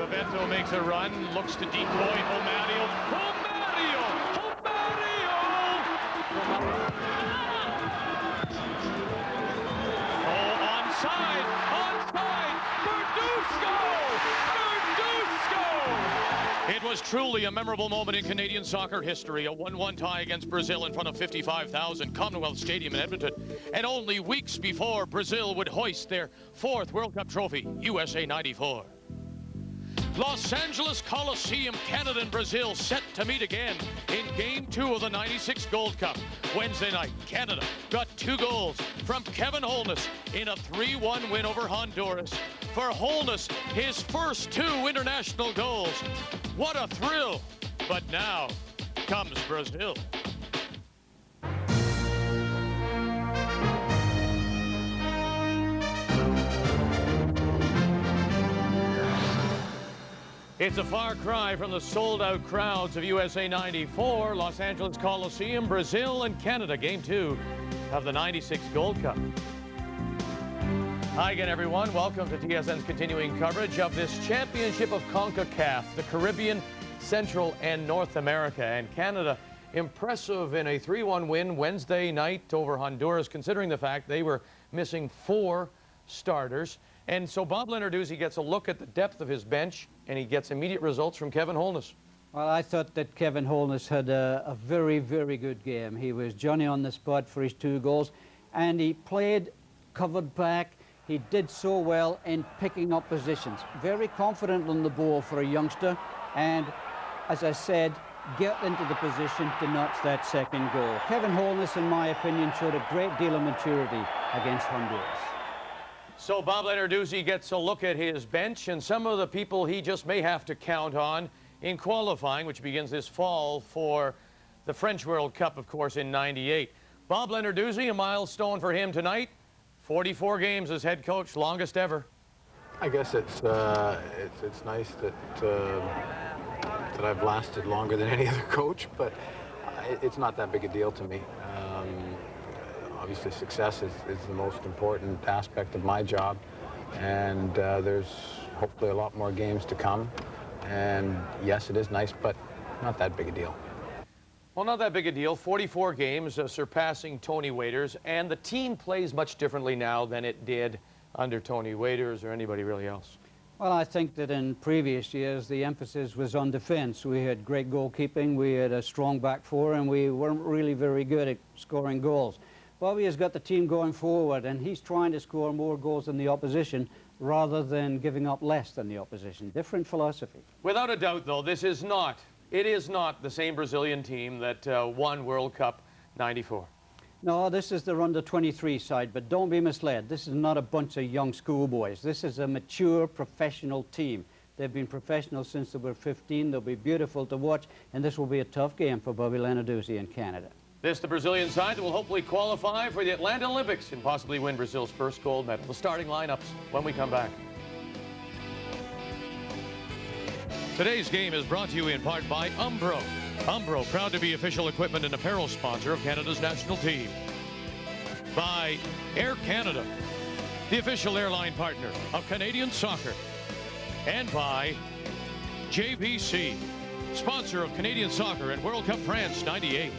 Bebeto makes a run, looks to decoy Romario. Romario! Oh, onside! Verduzco! It was truly a memorable moment in Canadian soccer history. A 1-1 tie against Brazil in front of 55,000, Commonwealth Stadium in Edmonton. And only weeks before, Brazil would hoist their 4th World Cup trophy, USA '94. Los Angeles Coliseum, Canada and Brazil set to meet again in Game 2 of the '96 Gold Cup. Wednesday night, Canada got 2 goals from Kevin Holness in a 3-1 win over Honduras. For Holness, his first 2 international goals. What a thrill! But now comes Brazil. It's a far cry from the sold-out crowds of USA '94, Los Angeles Coliseum, Brazil and Canada, Game 2 of the '96 Gold Cup. Hi again, everyone. Welcome to TSN's continuing coverage of this championship of CONCACAF, the Caribbean, Central and North America. And Canada, impressive in a 3-1 win Wednesday night over Honduras, considering the fact they were missing 4 starters. And so Bob Lenarduzzi gets a look at the depth of his bench, and he gets immediate results from Kevin Holness. Well, I thought that Kevin Holness had a very, very good game. He was Johnny on the spot for his 2 goals, and he played covered back. He did so well in picking up positions. Very confident on the ball for a youngster, and as I said, get into the position to notch that 2nd goal. Kevin Holness, in my opinion, showed a great deal of maturity against Honduras. So Bob Lenarduzzi gets a look at his bench and some of the people he just may have to count on in qualifying, which begins this fall for the French World Cup, of course, in '98. Bob Lenarduzzi, a milestone for him tonight. 44 games as head coach, longest ever. I guess it's nice that that I've lasted longer than any other coach, but it's not that big a deal to me. Obviously, success is the most important aspect of my job, and there's hopefully a lot more games to come. And yes, it is nice, but not that big a deal. Well, not that big a deal. 44 games, surpassing Tony Waiters, and the team plays much differently now than it did under Tony Waiters or anybody really else. Well, I think that in previous years, the emphasis was on defense. We had great goalkeeping, we had a strong back 4, and we weren't really very good at scoring goals. Bobby has got the team going forward, and he's trying to score more goals than the opposition rather than giving up less than the opposition. Different philosophy. Without a doubt, though, it is not the same Brazilian team that won World Cup '94. No, this is the under-23 side, but don't be misled. This is not a bunch of young schoolboys. This is a mature professional team. They've been professional since they were 15. They'll be beautiful to watch, and this will be a tough game for Bobby Lenarduzzi in Canada. This the Brazilian side that will hopefully qualify for the Atlanta Olympics and possibly win Brazil's first gold medal. The starting lineups when we come back. Today's game is brought to you in part by Umbro. Umbro, proud to be official equipment and apparel sponsor of Canada's national team. By Air Canada, the official airline partner of Canadian soccer. And by JVC, sponsor of Canadian soccer and World Cup France '98.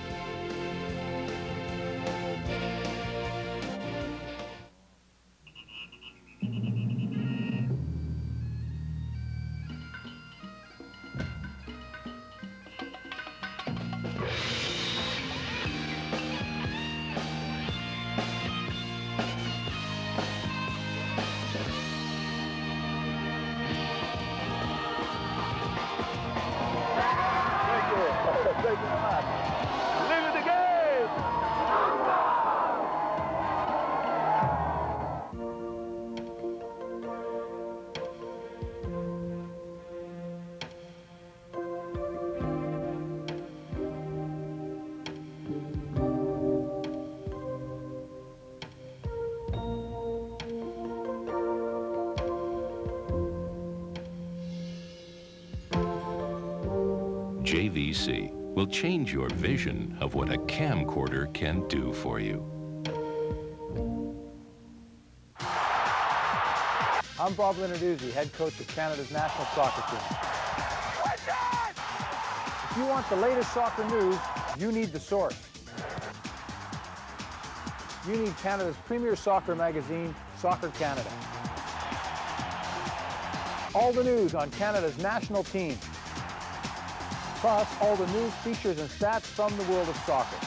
JVC will change your vision of what a camcorder can do for you. How I'm Bob Linnarduzzi, head coach of Canada's national soccer team. If you want the latest soccer news, you need the source. You need Canada's premier soccer magazine, Soccer Canada. All the news on Canada's national team. Plus, all the news, features, and stats from the world of soccer.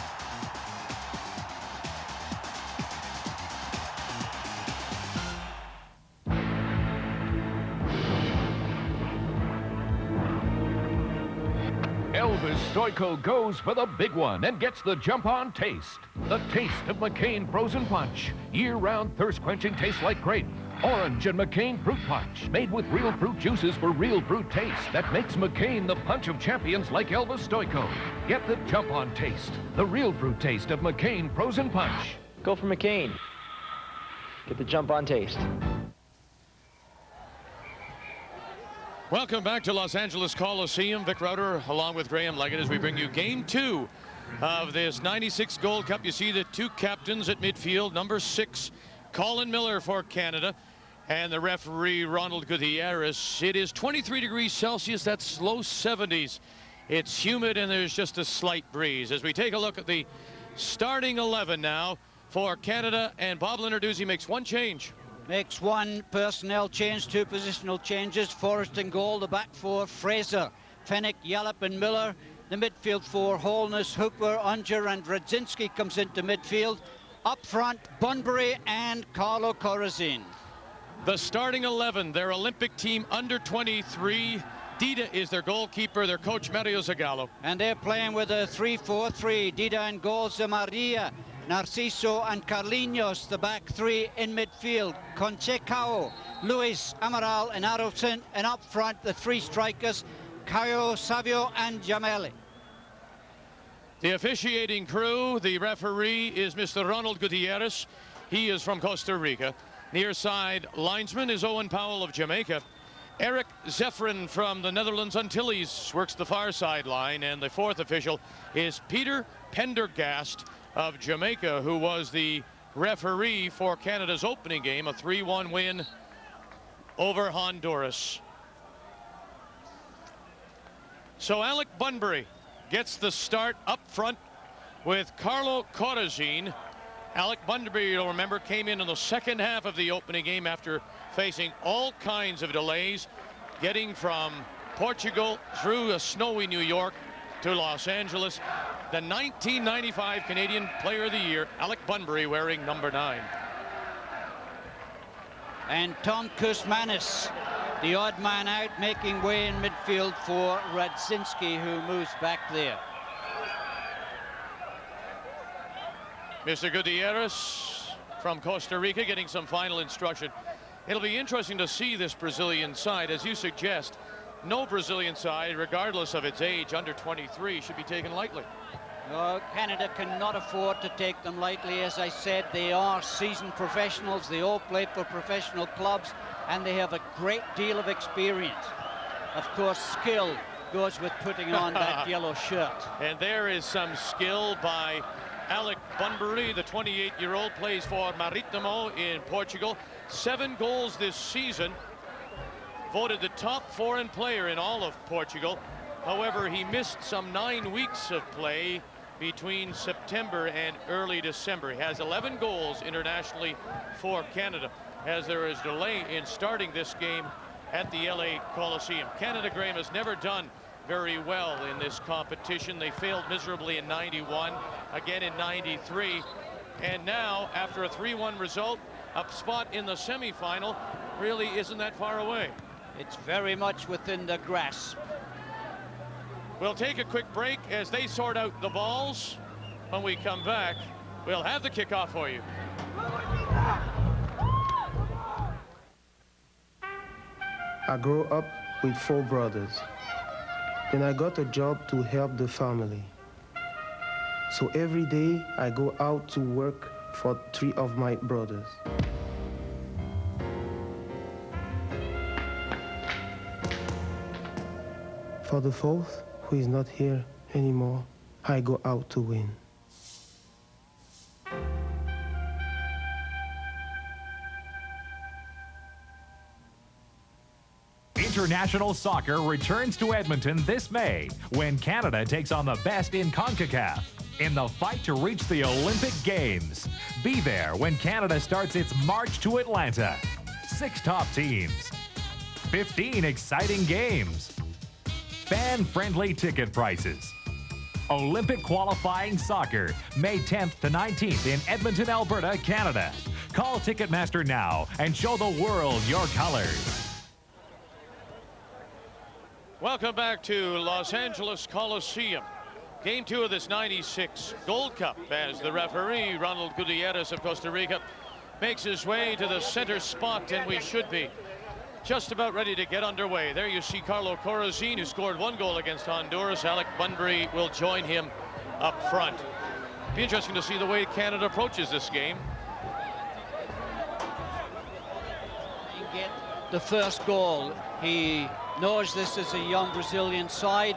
Elvis Stojko goes for the big one and gets the jump-on taste. The taste of McCain Frozen Punch. Year-round thirst-quenching taste like grape. Orange and McCain Fruit Punch. Made with real fruit juices for real fruit taste. That makes McCain the punch of champions like Elvis Stojko. Get the jump-on taste. The real fruit taste of McCain Frozen Punch. Go for McCain. Get the jump-on taste. Welcome back to Los Angeles Coliseum. Vic Rauter along with Graham Leggett as we bring you game 2 of this 96 Gold Cup. You see the two captains at midfield. Number 6, Colin Miller for Canada, and the referee Ronald Gutiérrez. It is 23 degrees Celsius. That's low 70s. It's humid and there's just a slight breeze. As we take a look at the starting 11 now for Canada, and Bob Linnarduzzi makes one change. Makes one personnel change, 2 positional changes. Forrest in goal, the back 4, Fraser, Frank Yallop and Miller. The midfield 4, Holness, Hooper, Unger and Radziński comes into midfield. Up front, Bunbury and Carlo Corazzin. The starting 11, their Olympic team under 23. Dida is their goalkeeper, their coach Mario Zagallo. And they're playing with a 3-4-3. Dida in goal, Maria, Narciso and Carlinhos, the back 3 in midfield. Concacaf, Luis, Amaral and Adelson, and up front the 3 strikers, Caio, Sávio and Jameli. The officiating crew, the referee is Mr. Ronald Gutiérrez. He is from Costa Rica. Near side linesman is Owen Powell of Jamaica. Eric Zeffrin from the Netherlands Antilles works the far sideline, and the 4th official is Peter Pendergast of Jamaica, who was the referee for Canada's opening game, a 3-1 win over Honduras. So Alex Bunbury gets the start up front with Carlo Corazzin. Alex Bunbury, you'll remember, came in the second half of the opening game after facing all kinds of delays, getting from Portugal through a snowy New York to Los Angeles. The 1995 Canadian Player of the Year, Alex Bunbury, wearing number 9. And Tom Kouzmanis, the odd man out, making way in midfield for Radziński, who moves back there. Mr. Gutiérrez from Costa Rica getting some final instruction. It'll be interesting to see this Brazilian side. As you suggest, no Brazilian side, regardless of its age, under 23, should be taken lightly. No, Canada cannot afford to take them lightly. As I said, they are seasoned professionals. They all play for professional clubs, and they have a great deal of experience. Of course, skill goes with putting on that yellow shirt. And there is some skill by Alex Bunbury. The 28-year-old plays for Marítimo in Portugal. 7 goals this season. Voted the top foreign player in all of Portugal. However, he missed some 9 weeks of play between September and early December. He has 11 goals internationally for Canada, as there is delay in starting this game at the LA Coliseum. Canada, Graham, has never done very well in this competition. They failed miserably in 91, again in 93, and now after a 3-1 result, a spot in the semifinal really isn't that far away. It's very much within the grasp. We'll take a quick break as they sort out the balls. When we come back, we'll have the kickoff for you. I grew up with 4 brothers. Then I got a job to help the family. So every day I go out to work for 3 of my brothers. For the 4th, who is not here anymore, I go out to win. International soccer returns to Edmonton this May when Canada takes on the best in CONCACAF in the fight to reach the Olympic Games. Be there when Canada starts its march to Atlanta. 6 top teams, 15 exciting games, fan-friendly ticket prices. Olympic qualifying soccer, May 10th to 19th in Edmonton, Alberta, Canada. Call Ticketmaster now and show the world your colors. Welcome back to Los Angeles Coliseum. Game 2 of this 96 Gold Cup as the referee, Ronald Gutiérrez of Costa Rica, makes his way to the center spot, and we should be just about ready to get underway. There you see Carlo Corazzin, who scored 1 goal against Honduras. Alex Bunbury will join him up front. Be interesting to see the way Canada approaches this game. Get the first goal. He knows this is a young Brazilian side,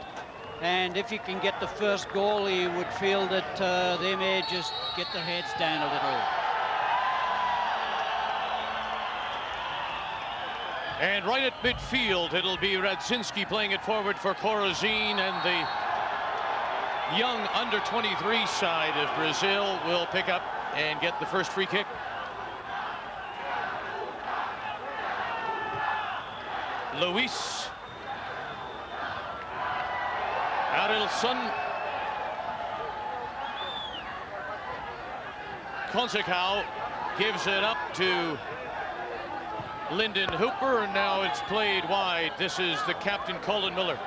and if he can get the first goal, he would feel that they may just get their heads down a little. And right at midfield, it'll be Radziński playing it forward for Corazzin, and the young under-23 side of Brazil will pick up and get the first free kick. Luis. Arilson. Concacaf gives it up to Lyndon Hooper, and now it's played wide. This is the captain, Colin Miller.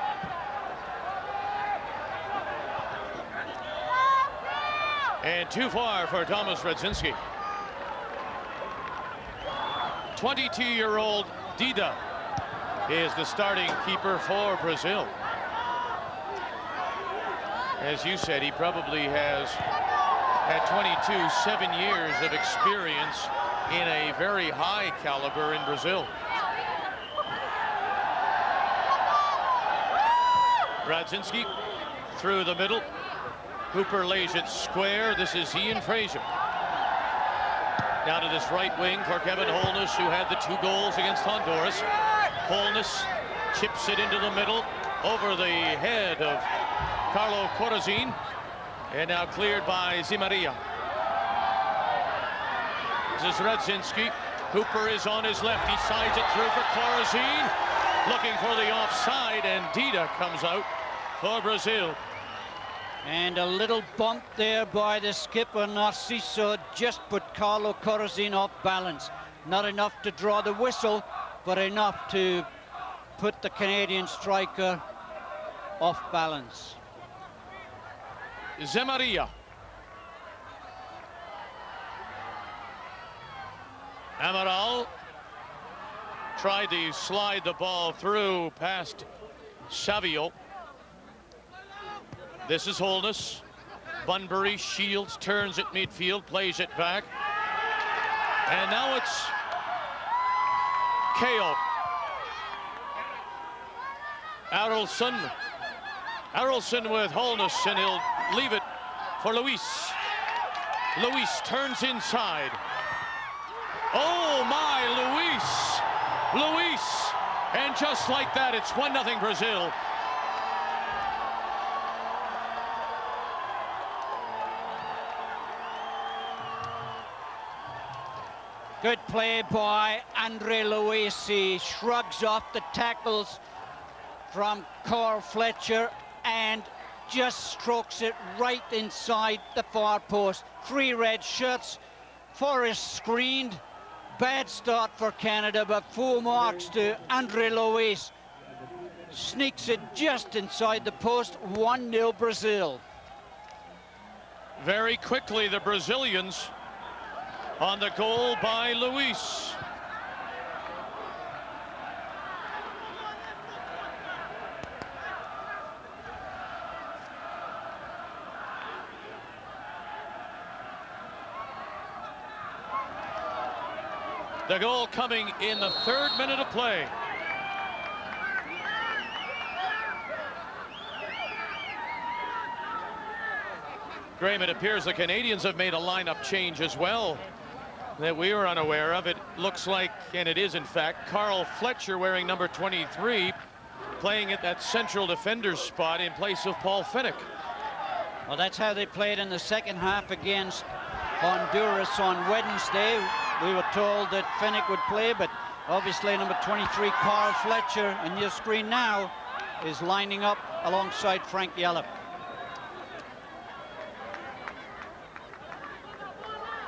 And too far for Tomasz Radziński. 22-year-old Dida is the starting keeper for Brazil. As you said, he probably has, at 22, 7 years of experience in a very high caliber in Brazil. Radziński through the middle. Hooper lays it square. This is Iain Fraser. Now to this right wing for Kevin Holness, who had the 2 goals against Honduras. Holness chips it into the middle over the head of Carlo Corazzin, and now cleared by Zimaria. This is Radziński. Hooper is on his left. He sides it through for Corazzin, looking for the offside, and Dida comes out for Brazil. And a little bump there by the skipper, Narciso, just put Carlo Corazzin off balance. Not enough to draw the whistle, but enough to put the Canadian striker off balance. Zimaria. Amaral tried to slide the ball through past Sávio. This is Holness. Bunbury shields, turns at midfield, plays it back. And now it's Caio. Arilson with Holness, and he'll leave it for Luis. Luis turns inside. Oh my, Luis! And just like that, it's 1-0 Brazil. Good play by Andre Luis. He shrugs off the tackles from Carl Fletcher and just strokes it right inside the far post. 3 red shirts. Forrest screened. Bad start for Canada, but full marks to Andre Luis. Sneaks it just inside the post. 1-0 Brazil. Very quickly, the Brazilians on the goal by Luis. The goal coming in the 3rd minute of play. Graham, it appears the Canadians have made a lineup change as well. that we were unaware of. It looks like, and it is in fact, Carl Fletcher wearing number 23, playing at that central defender's spot in place of Paul Finnick. Well, that's how they played in the second half against Honduras on Wednesday. We were told that Finnick would play, but obviously number 23, Carl Fletcher, on your screen now, is lining up alongside Frank Yallop.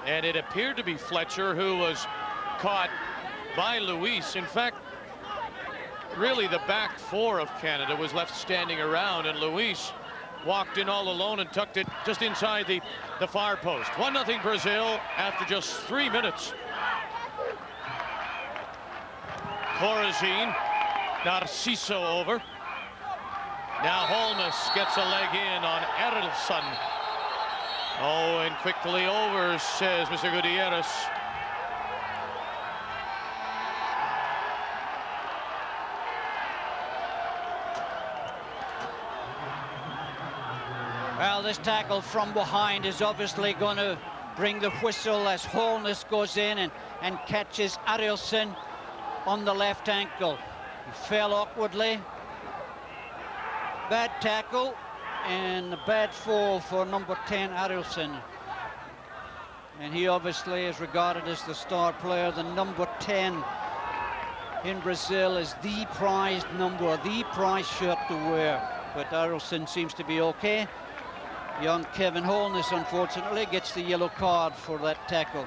And it appeared to be Fletcher who was caught by Luis. In fact, really the back four of Canada was left standing around, and Luis walked in all alone and tucked it just inside the far post. 1-0 Brazil after just 3 minutes. Corazzin, Narciso over. Now Holness gets a leg in on Erlson. Oh, and quickly over, says Mr. Gutierrez. Well, this tackle from behind is obviously going to bring the whistle as Holness goes in and catches Arielson on the left ankle. He fell awkwardly. Bad tackle and a bad fall for number 10, Arielson. And he obviously is regarded as the star player. The number 10 in Brazil is the prized number, the prized shirt to wear. But Arielson seems to be okay. Young Kevin Holness, unfortunately, gets the yellow card for that tackle.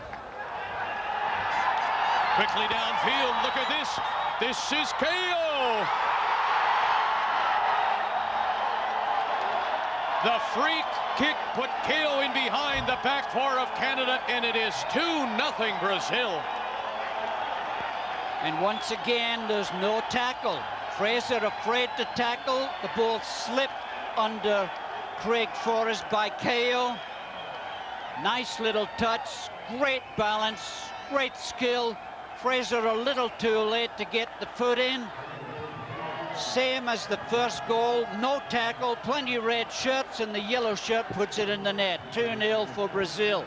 Quickly downfield, look at this. This is KO. The free kick put KO in behind the back four of Canada, and it is 2-0 Brazil. And once again, there's no tackle. Fraser afraid to tackle. The ball slipped under Craig Forrest by KO. Nice little touch, great balance, great skill. Fraser a little too late to get the foot in. Same as the first goal, no tackle, plenty of red shirts, and the yellow shirt puts it in the net. 2-0 for Brazil.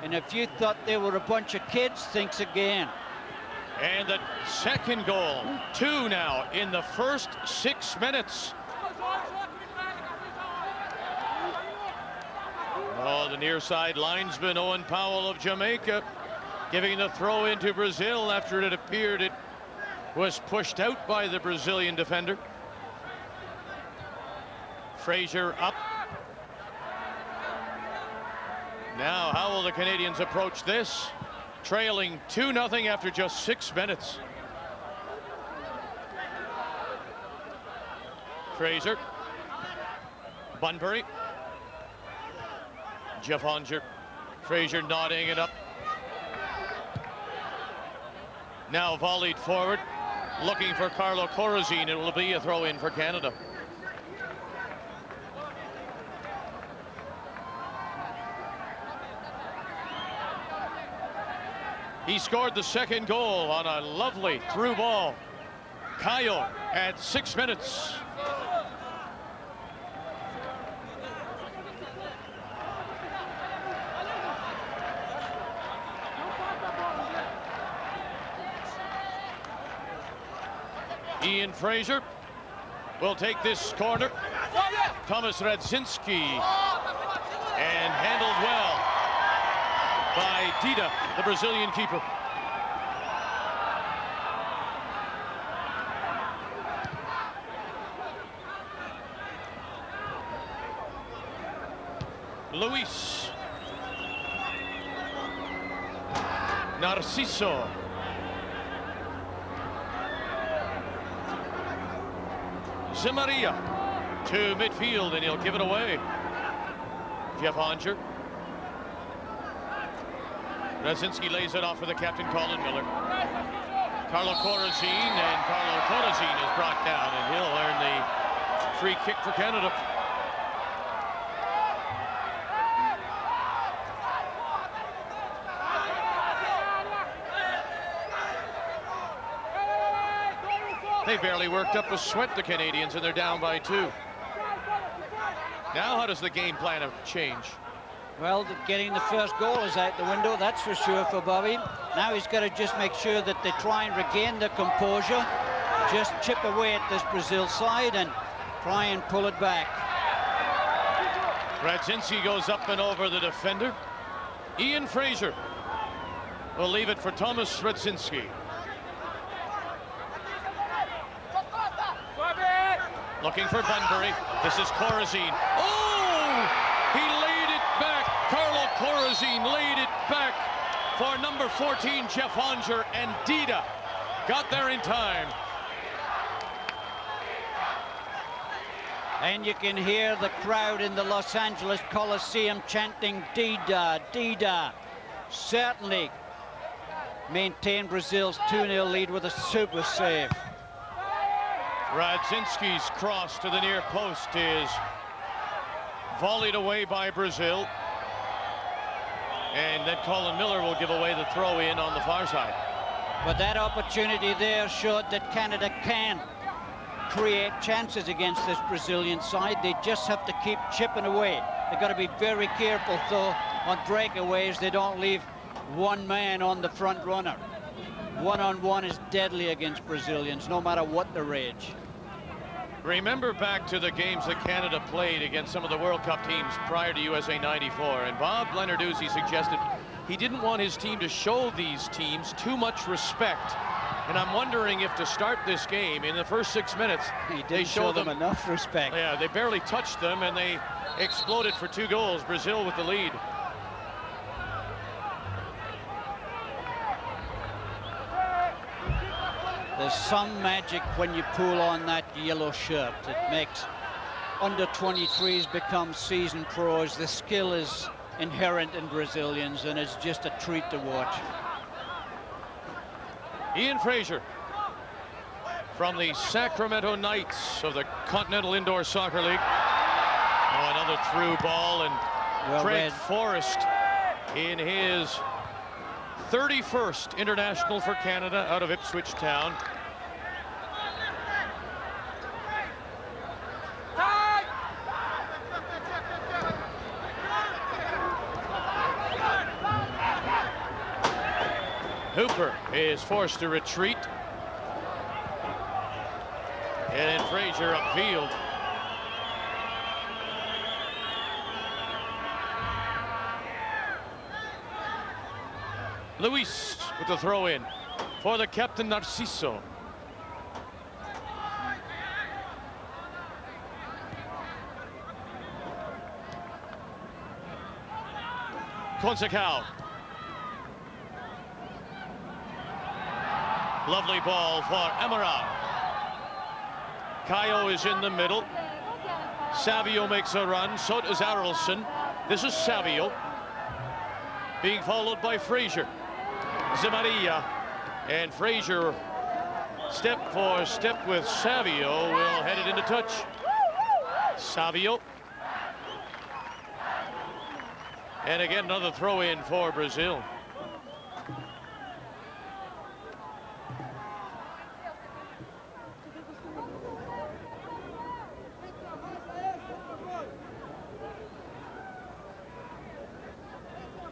And if you thought they were a bunch of kids, thinks again. And the second goal, 2 now in the first 6 minutes. Oh, the near side linesman, Owen Powell of Jamaica, giving the throw into Brazil after it appeared it was pushed out by the Brazilian defender. Fraser up. Now, how will the Canadians approach this? Trailing 2-0 after just 6 minutes. Fraser. Bunbury. Jeff Onger. Fraser nodding it up. Now volleyed forward, looking for Carlo Corazzin. It will be a throw-in for Canada. He scored the second goal on a lovely through ball. Caio at 6 minutes. Iain Fraser will take this corner. Tomasz Radziński, and handled well by Dida, the Brazilian keeper. Luis. Narciso. Zemaria to midfield, and he'll give it away. Jeff Onger. Radziński lays it off for the captain, Colin Miller. Carlo Corazzin, and Carlo Corazzin is brought down, and he'll earn the free kick for Canada. They barely worked up a sweat, the Canadians, and they're down by 2. Now how does the game plan change? Well, getting the first goal is out the window, that's for sure for Bobby. Now he's got to just make sure that they try and regain their composure, just chip away at this Brazil side and try and pull it back. Radziński goes up and over the defender. Iain Fraser will leave it for Tomasz Radziński. Looking for Bunbury. This is Corazzin. Oh! He laid it back. Carlo Corazzin laid it back for number 14, Jeff Onger, and Dida got there in time. And you can hear the crowd in the Los Angeles Coliseum chanting Dida, Dida. Certainly maintained Brazil's 2-0 lead with a super save. Radziński's cross to the near post is volleyed away by Brazil. And then Colin Miller will give away the throw in on the far side. But that opportunity there showed that Canada can create chances against this Brazilian side. They just have to keep chipping away. They've got to be very careful, though, on breakaways. They don't leave one man on the front runner. One-on-one is deadly against Brazilians, no matter what the rage. Remember back to the games that Canada played against some of the World Cup teams prior to USA '94, and Bob Leonarduzzi suggested he didn't want his team to show these teams too much respect. And I'm wondering if to start this game, in the first 6 minutes, they show them enough respect. Yeah, they barely touched them, and they exploded for 2 goals. Brazil with the lead. There's some magic when you pull on that yellow shirt. It makes under-23s become seasoned pros. The skill is inherent in Brazilians, and it's just a treat to watch. Iain Fraser from the Sacramento Knights of the Continental Indoor Soccer League. Oh, another through ball, and well Craig Forrest in his 31st international for Canada out of Ipswich Town. Hooper is forced to retreat. And Fraser upfield. Luis with the throw in for the captain Narciso. Concacaf. Lovely ball for Amaral. Caio is in the middle. Sávio makes a run. So does Arolsen. This is Sávio being followed by Fraser. Zemaria, and Fraser step for step with Sávio, will head it into touch. Sávio, and again another throw in for Brazil.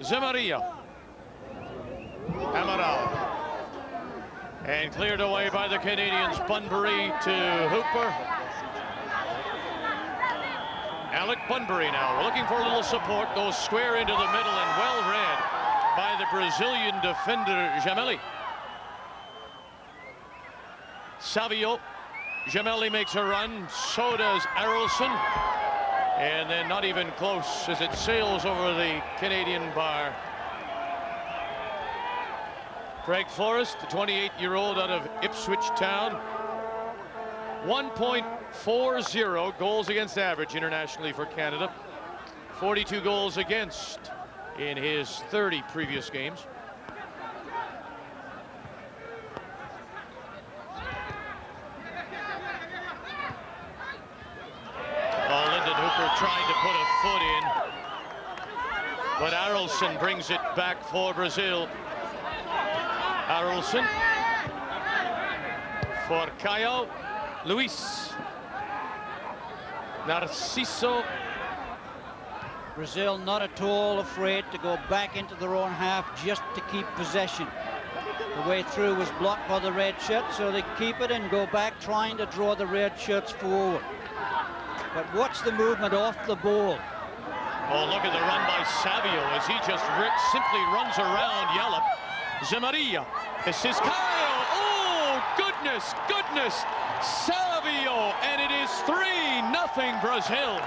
Zemaria. Amaral. And cleared away by the Canadians. Bunbury to Hooper. Alec Bunbury now looking for a little support. Goes square into the middle and well read by the Brazilian defender Gemelli. Sávio. Gemelli makes a run. So does Arolsen. And then not even close as it sails over the Canadian bar. Craig Forrest, the 28-year-old out of Ipswich Town. 1.40 goals against average internationally for Canada. 42 goals against in his 30 previous games. Oh, Lyndon Hooper trying to put a foot in. But Arolsen brings it back for Brazil. Arolsen for Caio. Luis. Narciso. Brazil not at all afraid to go back into their own half just to keep possession. The way through was blocked by the red shirts, so they keep it and go back trying to draw the red shirts forward. But watch the movement off the ball. Oh, look at the run by Sávio as he just simply runs around Yallop. Zemaria. This is Caio. Oh, goodness, goodness. Sávio, and it is 3-0 Brazil.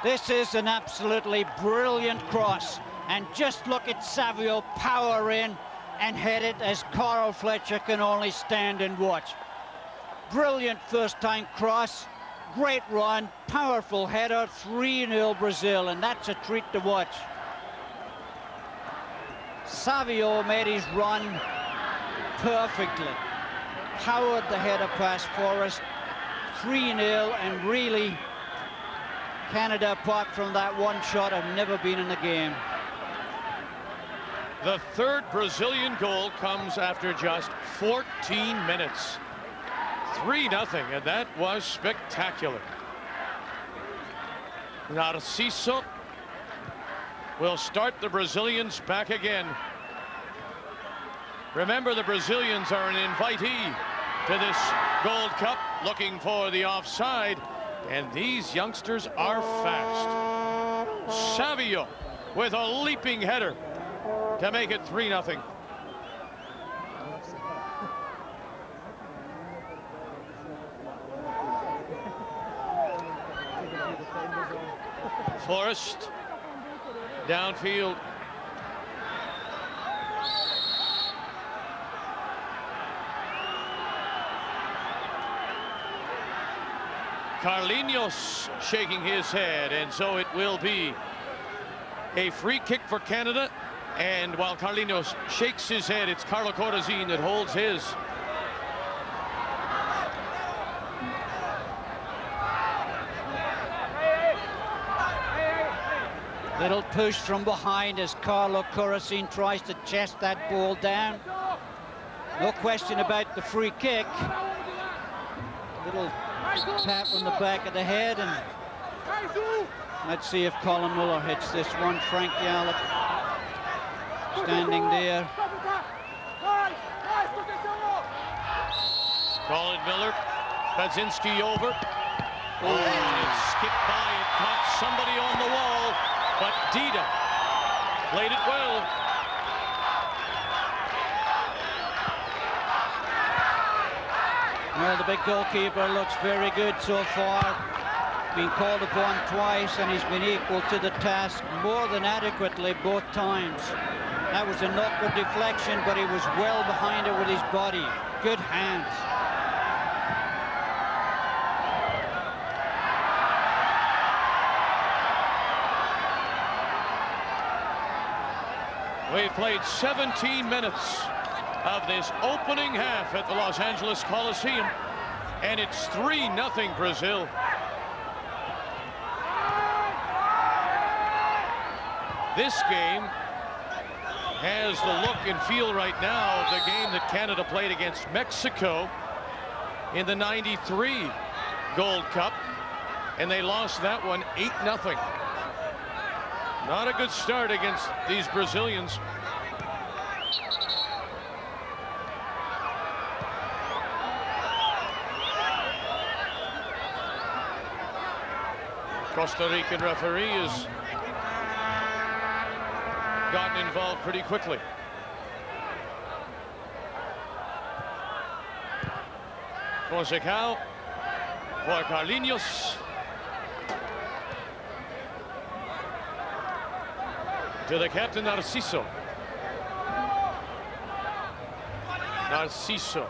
This is an absolutely brilliant cross. And just look at Sávio power in and head it as Carl Fletcher can only stand and watch. Brilliant first-time cross, great run, powerful header, 3-0 Brazil, and that's a treat to watch. Sávio made his run perfectly, powered the header past Forrest, 3-0, and really Canada, apart from that one shot, have never been in the game. The third Brazilian goal comes after just 14 minutes. 3-0, and that was spectacular. Narciso will start the Brazilians back again. Remember, the Brazilians are an invitee to this Gold Cup, looking for the offside, and these youngsters are fast. Sávio with a leaping header to make it 3-0. Forrest downfield. Carlinhos shaking his head, and so it will be a free kick for Canada. And while Carlinhos shakes his head, it's Carlo Corazzin that holds his. Little push from behind as Carlo Corazzin tries to chest that ball down. No question about the free kick. Little tap on the back of the head, and let's see if Colin Miller hits this one. Frank Yallop standing there. Colin Miller, Radziński over. Oh, and it skipped by, it caught somebody on the wall, but Dida played it well. Well, the big goalkeeper looks very good so far. Been called upon twice, and he's been equal to the task more than adequately both times. That was an awkward deflection, but he was well behind it with his body. Good hands. We've played 17 minutes of this opening half at the Los Angeles Coliseum, and it's 3-0 Brazil. This game has the look and feel right now of the game that Canada played against Mexico in the '93 Gold Cup, and they lost that one 8-0. Not a good start against these Brazilians. Costa Rican referee has gotten involved pretty quickly. Concacaf for Carlinhos. To the captain, Narciso. Narciso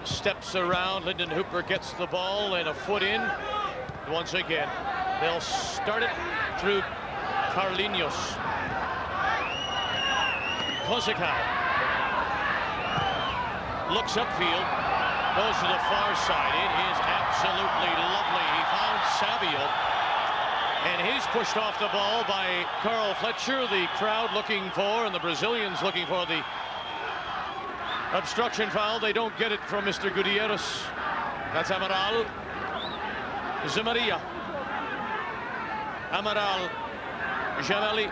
steps around. Lyndon Hooper gets the ball and a foot in. Once again, they'll start it through Carlinhos. Concacaf looks upfield, goes to the far side. It is absolutely lovely. He found Sávio, and he's pushed off the ball by Carl Fletcher. The crowd looking for, and the Brazilians looking for the obstruction foul. They don't get it from Mr. Gutiérrez. That's Amaral. Zemaria. Amaral. Gemelli.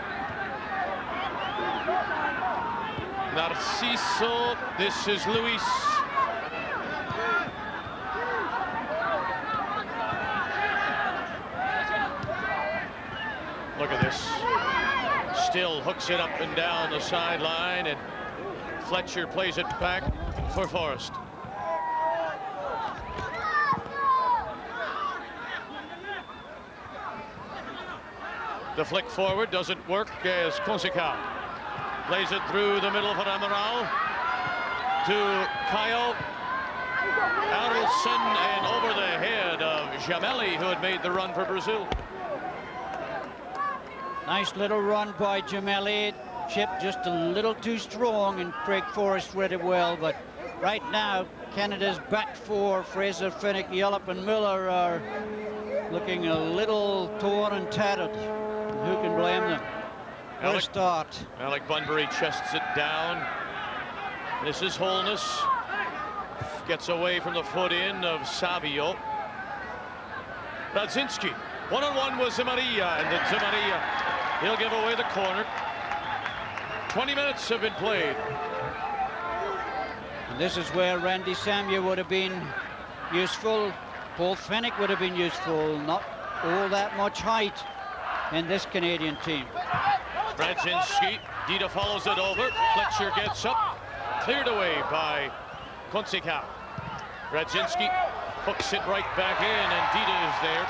Narciso. This is Luis. Look at this. Still hooks it up and down the sideline, and Fletcher plays it back for Forrest. The flick forward doesn't work as Concacaf plays it through the middle for Amaral to Caio. Adelson, and over the head of Gemelli, who had made the run for Brazil. Nice little run by Gemelli. Chip just a little too strong, and Craig Forrest read it well. But right now, Canada's back four, Fraser, Frank Yallop, and Miller, are looking a little torn and tattered. Who can blame them? Alex start. Alex Bunbury chests it down. This is Holness. Gets away from the foot in of Sávio. Radziński. One-on-one with Zemaria, and then Zemaria, he'll give away the corner. 20 minutes have been played. And this is where Randy Samia would have been useful. Paul Fennick would have been useful. Not all that much height in this Canadian team. Radziński. Dida follows it over. Fletcher gets up. Cleared away by Concacaf. Radziński hooks it right back in, and Dida is there.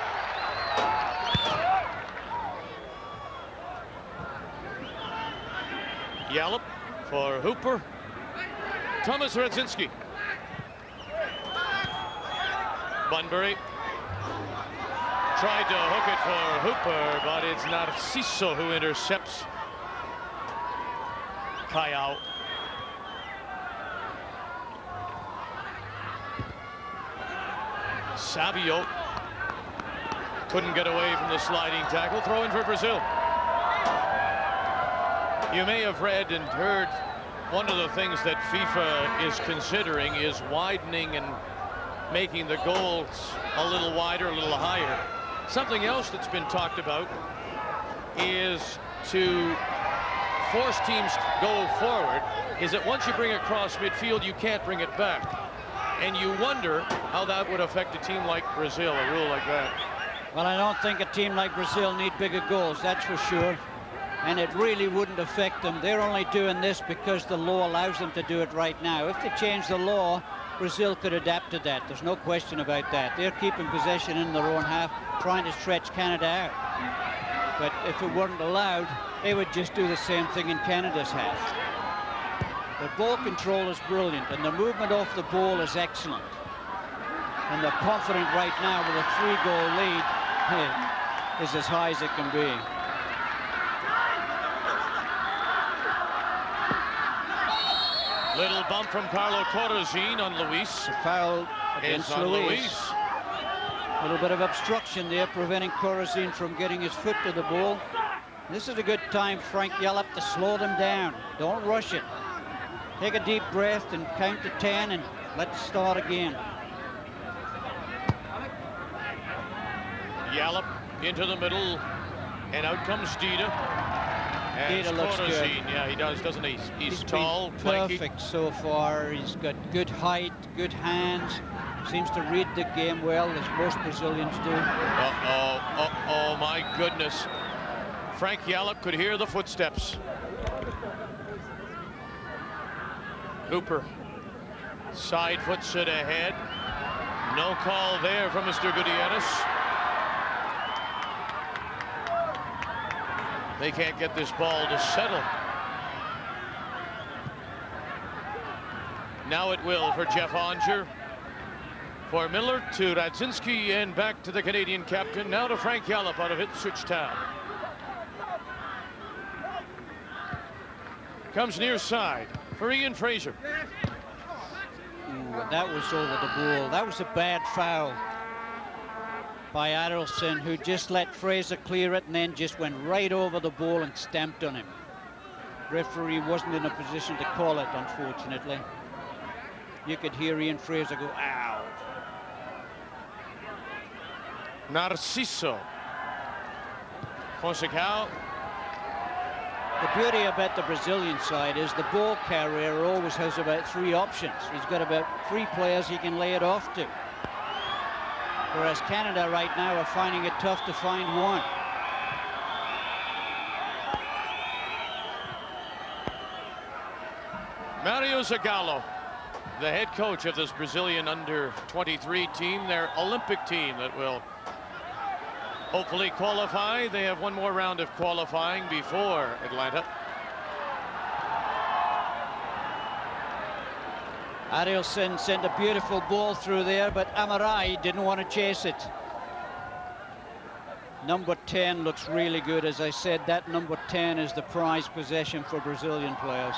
Yallop for Hooper. Tomasz Radziński. Bunbury tried to hook it for Hooper, but it's Narciso who intercepts Caio. Sávio couldn't get away from the sliding tackle. Throw in for Brazil. You may have read and heard one of the things that FIFA is considering is widening and making the goals a little wider, a little higher. Something else that's been talked about is to force teams to go forward, is that once you bring it across midfield, you can't bring it back. And you wonder how that would affect a team like Brazil, a rule like that. Well, I don't think a team like Brazil need bigger goals, that's for sure. And it really wouldn't affect them. They're only doing this because the law allows them to do it right now. If they change the law, Brazil could adapt to that. There's no question about that. They're keeping possession in their own half, trying to stretch Canada out. But if it weren't allowed, they would just do the same thing in Canada's half. The ball control is brilliant, and the movement off the ball is excellent. And they're confident right now with a 3-goal lead is as high as it can be. Little bump from Carlo Corazzin on Luis. A foul against Luis. A little bit of obstruction there, preventing Corazzin from getting his foot to the ball. This is a good time, Frank Yallop, to slow them down. Don't rush it. Take a deep breath and count to 10, and let's start again. Yallop into the middle, and out comes Dida. And Dida looks good. Yeah, he does, doesn't he? He's tall, perfect flanky. So far. He's got good height, good hands. Seems to read the game well, as most Brazilians do. Oh, my goodness. Frank Yallop could hear the footsteps. Hooper side foots it ahead. No call there from Mr. Gutiérrez. They can't get this ball to settle. Now it will for Jeff Onger. For Miller to Radziński, and back to the Canadian captain. Now to Frank Yallop out of Ipswich Town. Comes near side for Iain Fraser. Ooh, that was over the ball. That was a bad foul by Adelson, who just let Fraser clear it and then just went right over the ball and stamped on him. Referee wasn't in a position to call it, unfortunately. You could hear Iain Fraser go, ow. Narciso. Concacaf. The beauty about the Brazilian side is the ball carrier always has about 3 options. He's got about 3 players he can lay it off to. Whereas Canada right now are finding it tough to find one. Mario Zagallo, the head coach of this Brazilian under-23 team, their Olympic team that will hopefully qualify. They have one more round of qualifying before Atlanta. Arielson sent a beautiful ball through there, but Amarai didn't want to chase it. Number 10 looks really good. As I said, that number 10 is the prized possession for Brazilian players.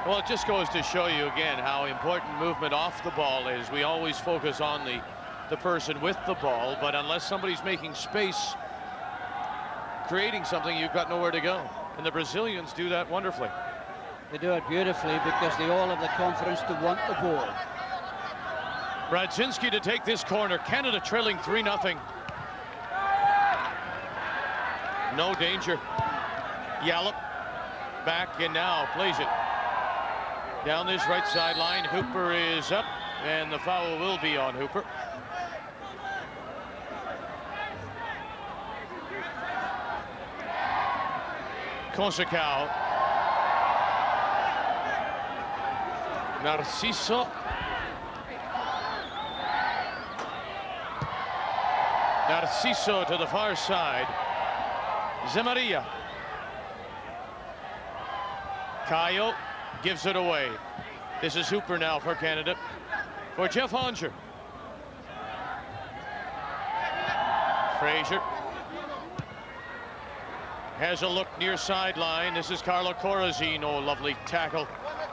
Well, it just goes to show you again how important movement off the ball is. We always focus on the person with the ball, but unless somebody's making space, creating something, you've got nowhere to go. And the Brazilians do that wonderfully. They do it beautifully because they all have the confidence to want the ball. Radziński to take this corner. Canada trailing 3-0. No danger. Yallop back and now plays it. Down this right sideline, Hooper is up, and the foul will be on Hooper. Concacaf. Narciso. Narciso to the far side. Zemaria. Caio gives it away. This is Hooper now for Canada. For Jeff Onger. Fraser has a look near sideline. This is Carlo Corazzin. Oh, lovely tackle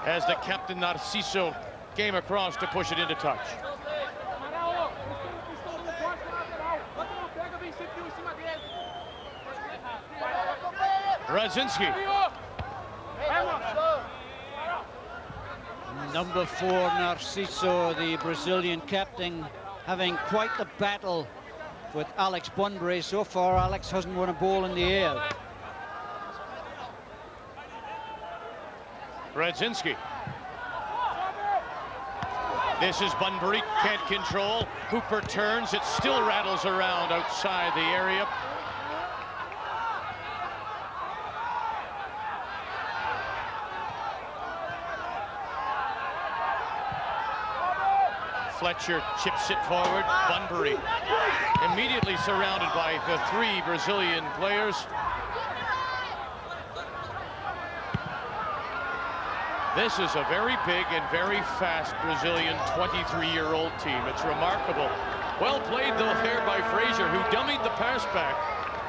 as the captain Narciso came across to push it into touch. Radziński. Number 4, Narciso, the Brazilian captain, having quite the battle with Alex Bunbury. So far, Alex hasn't won a ball in the air. Radziński. This is Bunbury, can't control. Hooper turns, it still rattles around outside the area. Fletcher chips it forward. Bunbury immediately surrounded by the 3 Brazilian players. This is a very big and very fast Brazilian 23-year-old team. It's remarkable. Well played, though, there by Fraser, who dummied the pass back,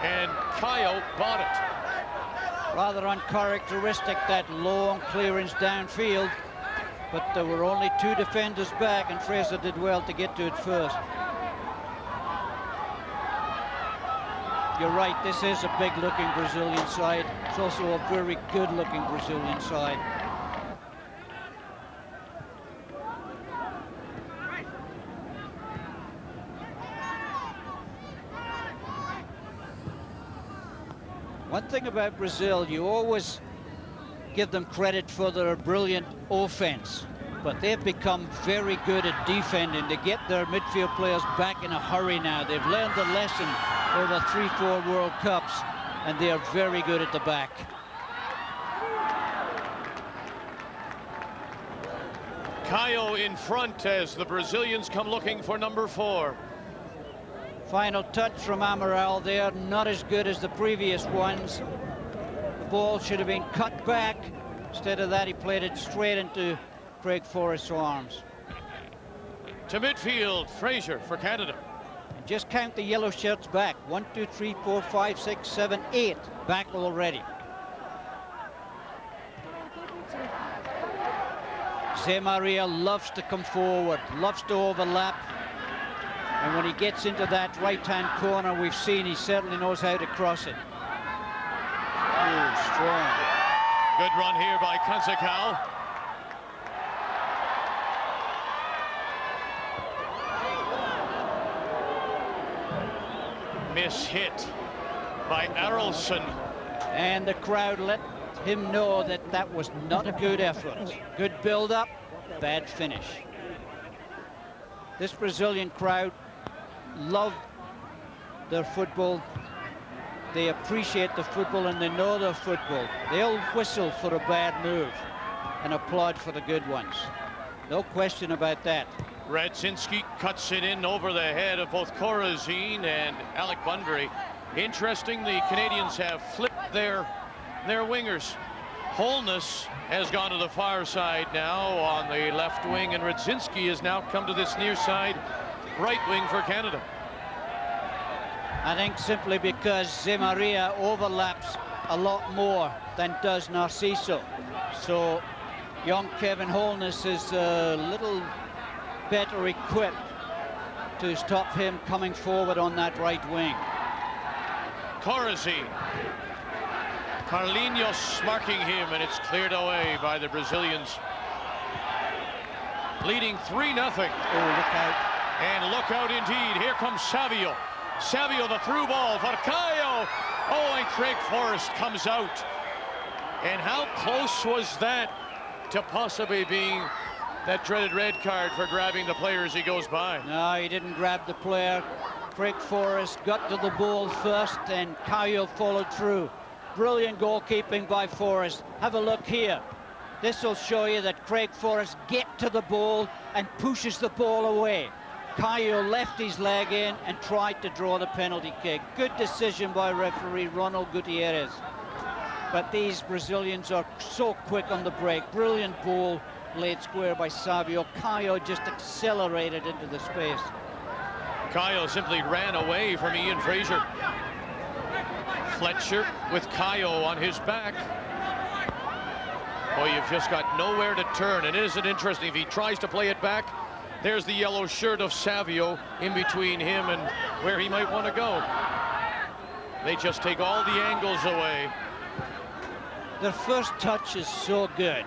and Caio bought it. Rather uncharacteristic, that long clearance downfield. But there were only 2 defenders back, and Fraser did well to get to it first. You're right, this is a big-looking Brazilian side. It's also a very good-looking Brazilian side. One thing about Brazil, you always give them credit for their brilliant offense, but they've become very good at defending to get their midfield players back in a hurry now. They've learned the lesson over 3-4 World Cups, and they are very good at the back. Caio in front as the Brazilians come looking for number 4. Final touch from Amaral there, not as good as the previous ones. The ball should have been cut back. Instead of that, he played it straight into Craig Forrest's arms. To midfield, Fraser for Canada. And just count the yellow shirts back. 1, 2, 3, 4, 5, 6, 7, 8 back already. Zé Maria loves to come forward, loves to overlap. And when he gets into that right-hand corner, we've seen he certainly knows how to cross it. Oh, strong. Good run here by Concacaf. Miss-hit by Arolson. And the crowd let him know that that was not a good effort. Good build-up, bad finish. This Brazilian crowd love their football. They appreciate the football and they know their football. They'll whistle for a bad move and applaud for the good ones. No question about that. Radziński cuts it in over the head of both Corazzin and Alex Bunbury. Interesting, the Canadians have flipped their wingers. Holness has gone to the far side now on the left wing, and Radziński has now come to this near side right wing for Canada. I think simply because Zé Maria overlaps a lot more than does Narciso. So young Kevin Holness is a little better equipped to stop him coming forward on that right wing. Corazzin. Carlinhos marking him, and it's cleared away by the Brazilians. Leading 3-0. Oh, look out. And look out indeed. Here comes Sávio. Sávio, the through ball for Caio. Oh, and Craig Forrest comes out. And how close was that to possibly being that dreaded red card for grabbing the player as he goes by? No, he didn't grab the player. Craig Forrest got to the ball first, and Caio followed through. Brilliant goalkeeping by Forrest. Have a look here. This will show you that Craig Forrest gets to the ball and pushes the ball away. Caio left his leg in and tried to draw the penalty kick. Good decision by referee Ronald Gutiérrez. But these Brazilians are so quick on the break. Brilliant ball laid square by Sávio. Caio just accelerated into the space. Caio simply ran away from Iain Fraser. Fletcher with Caio on his back. Boy, you've just got nowhere to turn. And isn't it interesting, if he tries to play it back, there's the yellow shirt of Sávio in between him and where he might want to go. They just take all the angles away. Their first touch is so good.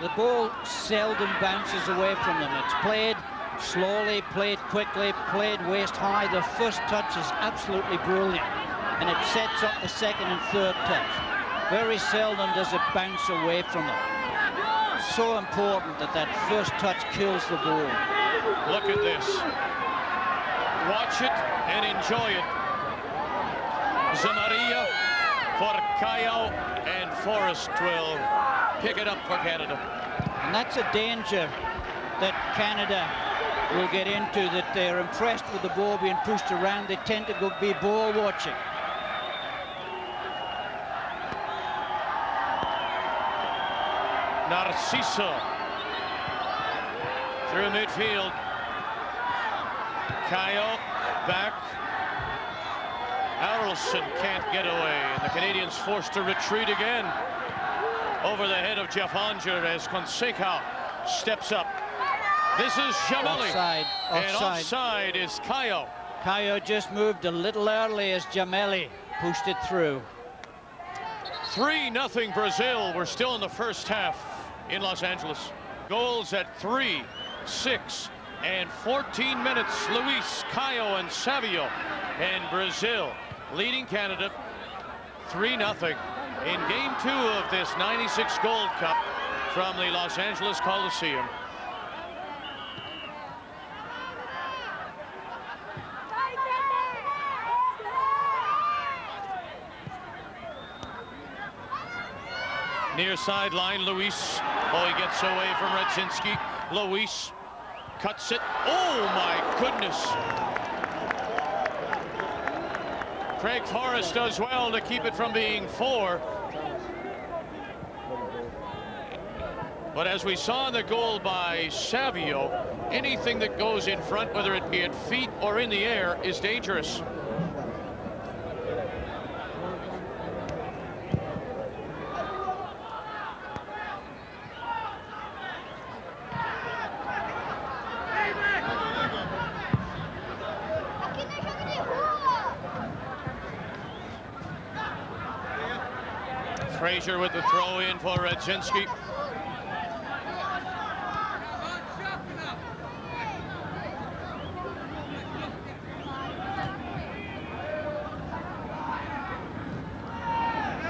The ball seldom bounces away from them. It's played slowly, played quickly, played waist high. The first touch is absolutely brilliant, and it sets up the second and third touch. Very seldom does it bounce away from them. So important that that first touch kills the ball. Look at this. Watch it and enjoy it. Zé Maria for Caio, and Forrest will pick it up for Canada. And that's a danger that Canada will get into, that they're impressed with the ball being pushed around. They tend to go be ball watching. Narciso through midfield. Caio back. Arolson can't get away, and the Canadians forced to retreat again. Over the head of Jeff Onger as Concacaf steps up. This is Jamali. Offside. And offside is Caio. Caio just moved a little early as Jamali pushed it through. 3-0 Brazil. We're still in the first half in Los Angeles. Goals at 3, 6, and 14 minutes. Luis, Caio, and Sávio. And Brazil leading Canada 3-0 in Game 2 of this '96 Gold Cup from the Los Angeles Coliseum. Near sideline, Luis. Oh, he gets away from Radziński. Luis cuts it. Oh, my goodness. Craig Forrest does well to keep it from being 4. But as we saw in the goal by Sávio, anything that goes in front, whether it be at feet or in the air, is dangerous. Fraser with the throw in for Radziński.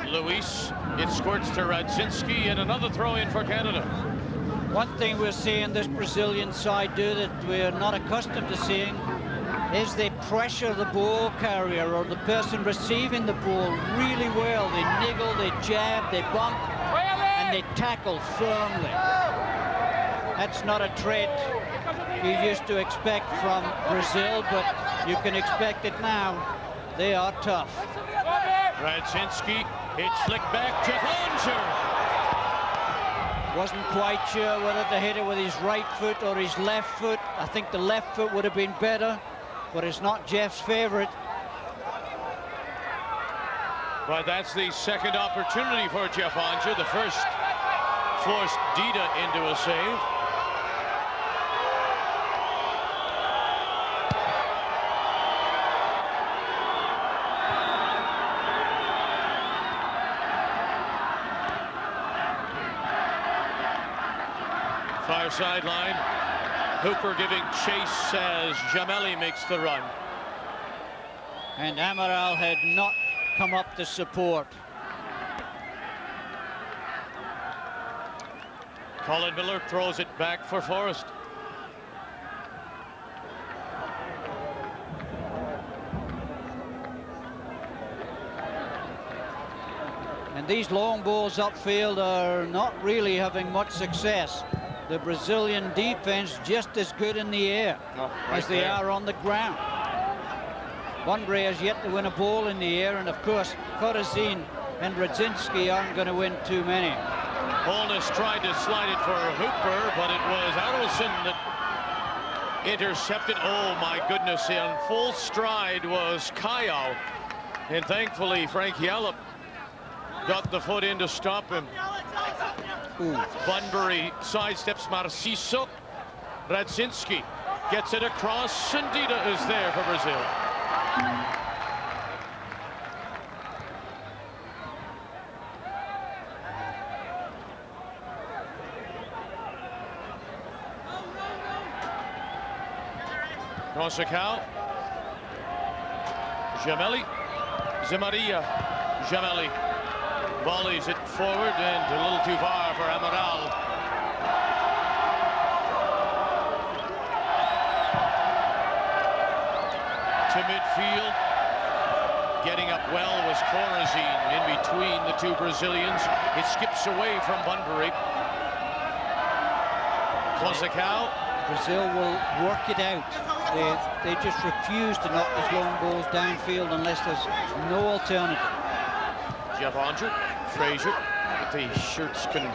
Luis, it squirts to Radziński, and another throw in for Canada. One thing we're seeing this Brazilian side do that we're not accustomed to seeing is they pressure the ball carrier or the person receiving the ball really well. They niggle, they jab, they bump, and they tackle firmly. That's not a trait you used to expect from Brazil, but you can expect it now. They are tough. Radziński, it's flicked back to Fraser. Wasn't quite sure whether to hit it with his right foot or his left foot. I think the left foot would have been better, but it's not Jeff's favorite. But that's the second opportunity for Jeff Onstad. The first forced Dida into a save. Far sideline. Hooper giving chase as Jamelli makes the run. And Amaral had not come up to support. Colin Miller throws it back for Forrest. And these long balls upfield are not really having much success. The Brazilian defense just as good in the air as they are on the ground. Bunbury has yet to win a ball in the air, and of course Corazzin and Radziński aren't going to win too many. Holness tried to slide it for Hooper, but it was Adelson that intercepted. Oh my goodness, in full stride was Caio, and thankfully Frank Yallop got the foot in to stop him. Ooh. Bunbury sidesteps Marciso. Radziński gets it across, and Dida is there for Brazil. Concacaf. Jamelli. Zemaria. Jamelli volleys it forward and a little too far for Amaral. To midfield. Getting up well was Corazzin in between the two Brazilians. It skips away from Bunbury. Concacaf. Brazil will work it out. They just refuse to knock these long balls downfield unless there's no alternative. Jeff Onstad, Fraser, but the shirts can...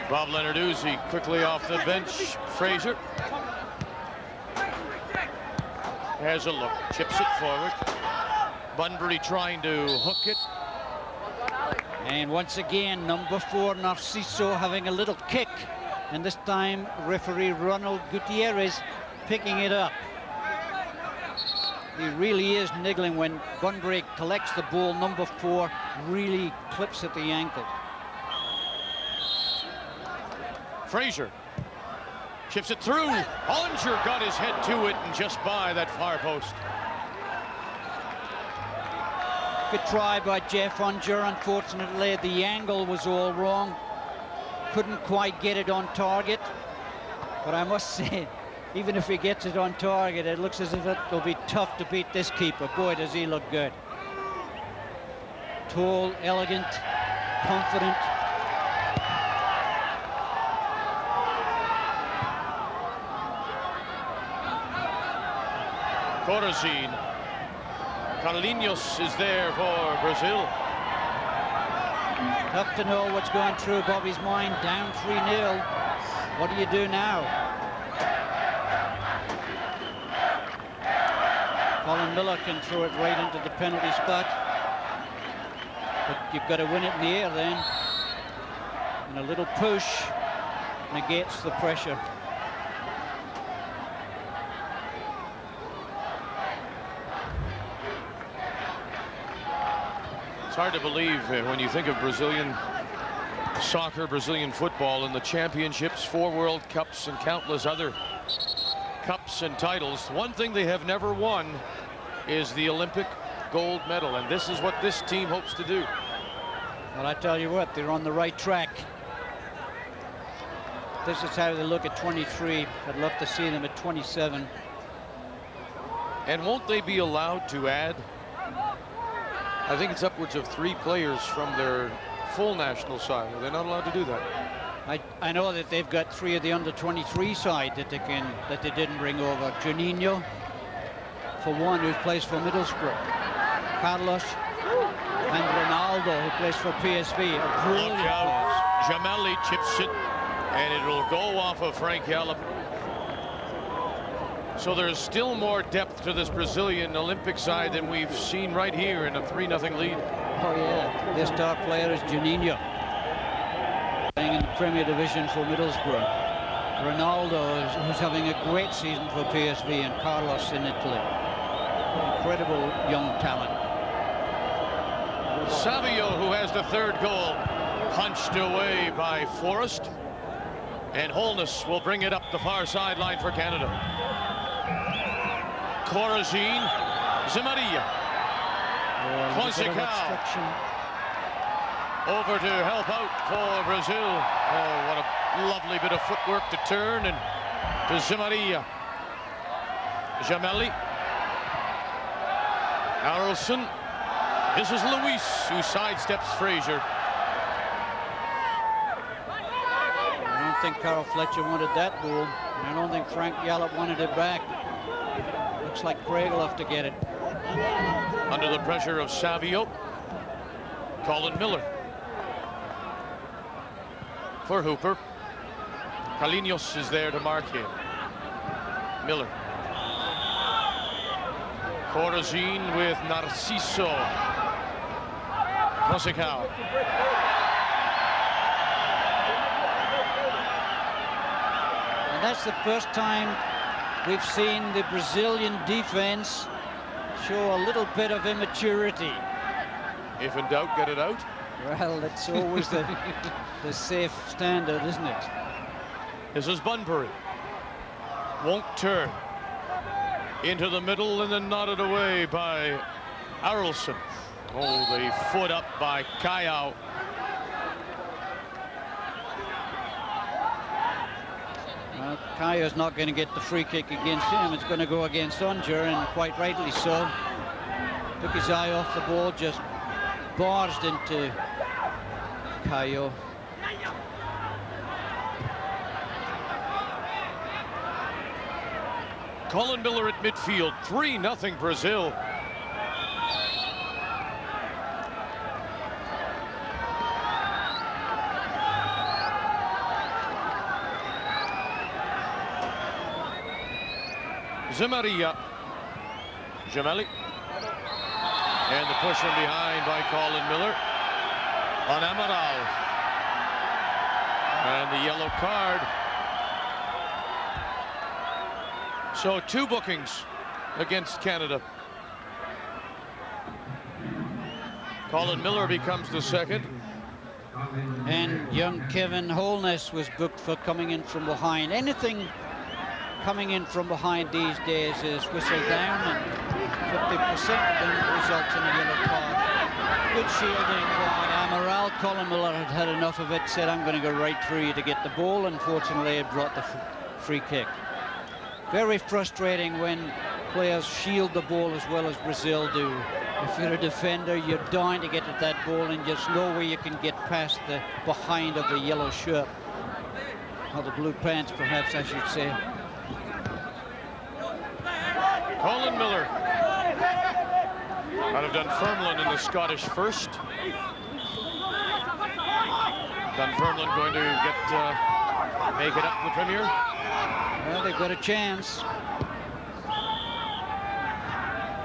Bob Leonarduzzi quickly off the bench. Fraser has a look, chips it forward. Bunbury trying to hook it. And once again, number 4, Narciso, having a little kick. And this time, referee Ronald Gutiérrez picking it up. He really is niggling when Bunbury collects the ball. Number 4 really clips at the ankle. Fraser chips it through. Onstad got his head to it and just by that far post. Good try by Jeff Onstad. Unfortunately, the angle was all wrong. Couldn't quite get it on target. But I must say, even if he gets it on target, it looks as if it'll be tough to beat this keeper. Boy, does he look good. Tall, elegant, confident. Corazzin. Carlinhos is there for Brazil. Tough to know what's going through Bobby's mind. Down 3-0. What do you do now? Colin Miller can throw it right into the penalty spot. But you've got to win it in the air then. And a little push negates the pressure. It's hard to believe when you think of Brazilian soccer, Brazilian football, and the championships, 4 World Cups, and countless other cups and titles. One thing they have never won is the Olympic gold medal, and this is what this team hopes to do. Well, I tell you what, they're on the right track. This is how they look at 23. I'd love to see them at 27. And won't they be allowed to add, I think it's upwards of 3 players from their full national side? Are they not allowed to do that? I know that they've got 3 of the under-23 side that they didn't bring over. Juninho, for one, who plays for Middlesbrough. Carlos and Ronaldo, who plays for PSV. Look out, Gemelli chips it, and it'll go off of Frank Yallop. So there's still more depth to this Brazilian Olympic side than we've seen right here in a 3-0 lead. Oh yeah, their star player is Juninho, playing in the Premier Division for Middlesbrough. Ronaldo, who's having a great season for PSV, and Carlos in Italy. Incredible young talent. Sávio, who has the 3rd goal, punched away by Forrest, and Holness will bring it up the far sideline for Canada. Corazzin, Zemaria, Concacaf over to help out for Brazil. Oh, what a lovely bit of footwork to turn, and to Zemaria. Gemelli, Arolsen. This is Luis, who sidesteps Fraser. I don't think Carl Fletcher wanted that goal. I don't think Frank Yallop wanted it back. Looks like Craig will have to get it. Under the pressure of Sávio, Colin Miller. For Hooper. Carlinhos is there to mark him. Miller. Corazzin with Narciso. Concacaf. And that's the first time we've seen the Brazilian defense show a little bit of immaturity. If in doubt, get it out. Well, that's always the safe standard, isn't it? This is Bunbury. Won't turn. Into the middle and then nodded away by Arolsen. Oh, the foot up by Caio. Well, Caio's not going to get the free kick against him. It's going to go against Unger, and quite rightly so. Took his eye off the ball, just barged into Caio. Colin Miller at midfield. 3-0 Brazil. Zemaria. Gemelli. And the push from behind by Colin Miller on Amaral. And the yellow card. So 2 bookings against Canada. Colin Miller becomes the 2nd. And young Kevin Holness was booked for coming in from behind. Anything coming in from behind these days is whistled down, and 50% of them results in a yellow card. Good shielding by Amaral. Colin Miller had had enough of it, said, I'm going to go right through you to get the ball. Unfortunately, it brought the free kick. Very frustrating when players shield the ball as well as Brazil do. If you're a defender, you're dying to get at that ball, and there's no way you can get past the behind of the yellow shirt. Or the blue pants, perhaps I should say. Colin Miller out of Dunfermline in the Scottish first. Dunfermline going to make it up in the Premier. Well, they've got a chance.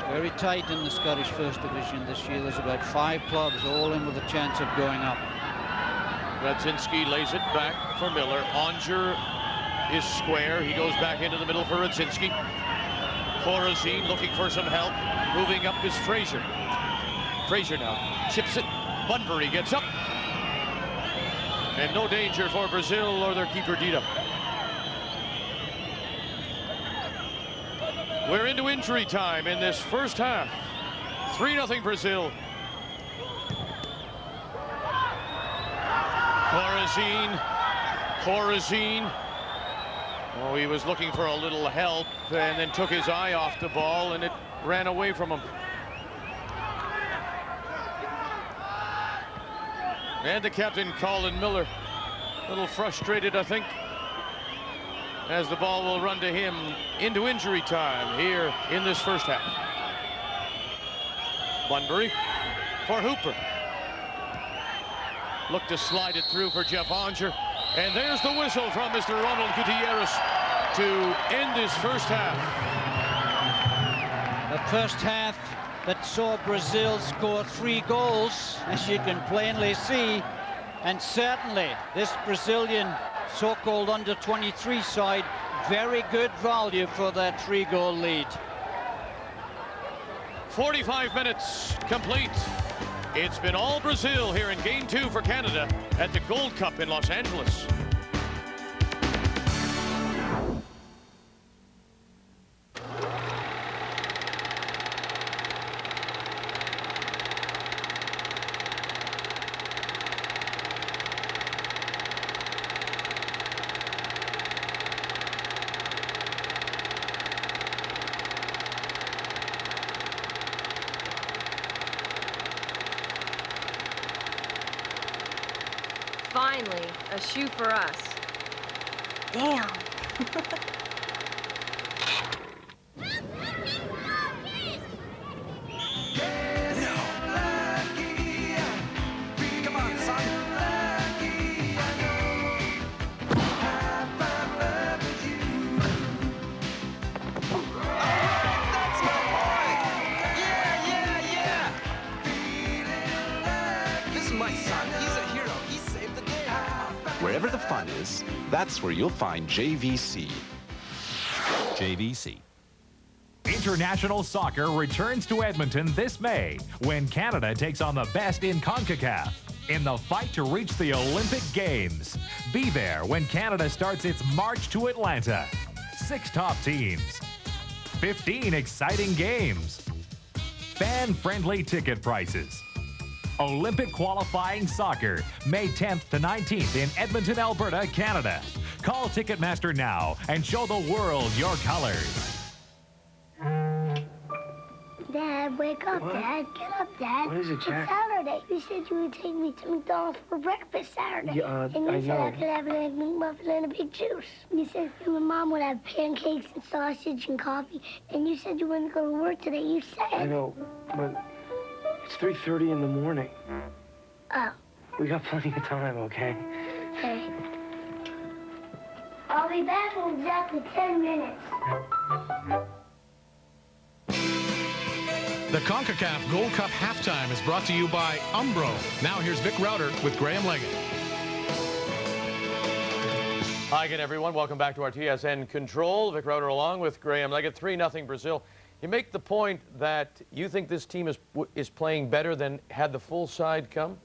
Very tight in the Scottish First Division this year. There's about 5 clubs all in with a chance of going up. Radziński lays it back for Miller. Onger is square. He goes back into the middle for Radziński. Corazzin looking for some help. Moving up is Fraser. Fraser now. chips it. Bunbury gets up. And no danger for Brazil or their keeper, Dida. We're into injury time in this first half. 3-0 Brazil. Corazzin. Oh, he was looking for a little help and then took his eye off the ball and it ran away from him. And the captain, Colin Miller, a little frustrated, I think, as the ball will run to him into injury time here in this first half. Bunbury for Hooper. Look to slide it through for Jeff Onger. And there's the whistle from Mr. Ronald Gutiérrez to end this first half. The first half that saw Brazil score 3 goals, as you can plainly see. And certainly this Brazilian so-called under-23 side, very good value for that 3-goal lead. 45 minutes complete. It's been all Brazil here in Game 2 for Canada at the Gold Cup in Los Angeles. Finally, a shoe for us. Damn. Come on, son. That's my boy. Yeah. This is my son. He's a hero. He saved the day. Wherever the fun is, that's where you'll find JVC. JVC. International soccer returns to Edmonton this May when Canada takes on the best in CONCACAF in the fight to reach the Olympic Games. Be there when Canada starts its march to Atlanta. 6 top teams, 15 exciting games, fan-friendly ticket prices. Olympic qualifying soccer, May 10th to 19th in Edmonton, Alberta, Canada. Call Ticketmaster now and show the world your colors. Dad, wake up, Dad. Get up, Dad. What is it, Jack? It's Saturday. You said you would take me to McDonald's for breakfast Saturday. Yeah, and you I said know. I could have an Egg McMuffin and a big juice. You said you and Mom would have pancakes and sausage and coffee. And you said you wouldn't go to work today. You said. I know, but it's 3:30 in the morning. Oh. We got plenty of time, okay? Okay. I'll be back in exactly 10 minutes. The CONCACAF Gold Cup halftime is brought to you by Umbro. Now here's Vic Router with Graham Leggett. Hi again, everyone. Welcome back to our TSN Control. Vic Router along with Graham Leggett. 3-0 Brazil. You make the point that you think this team is playing better than had the full side come?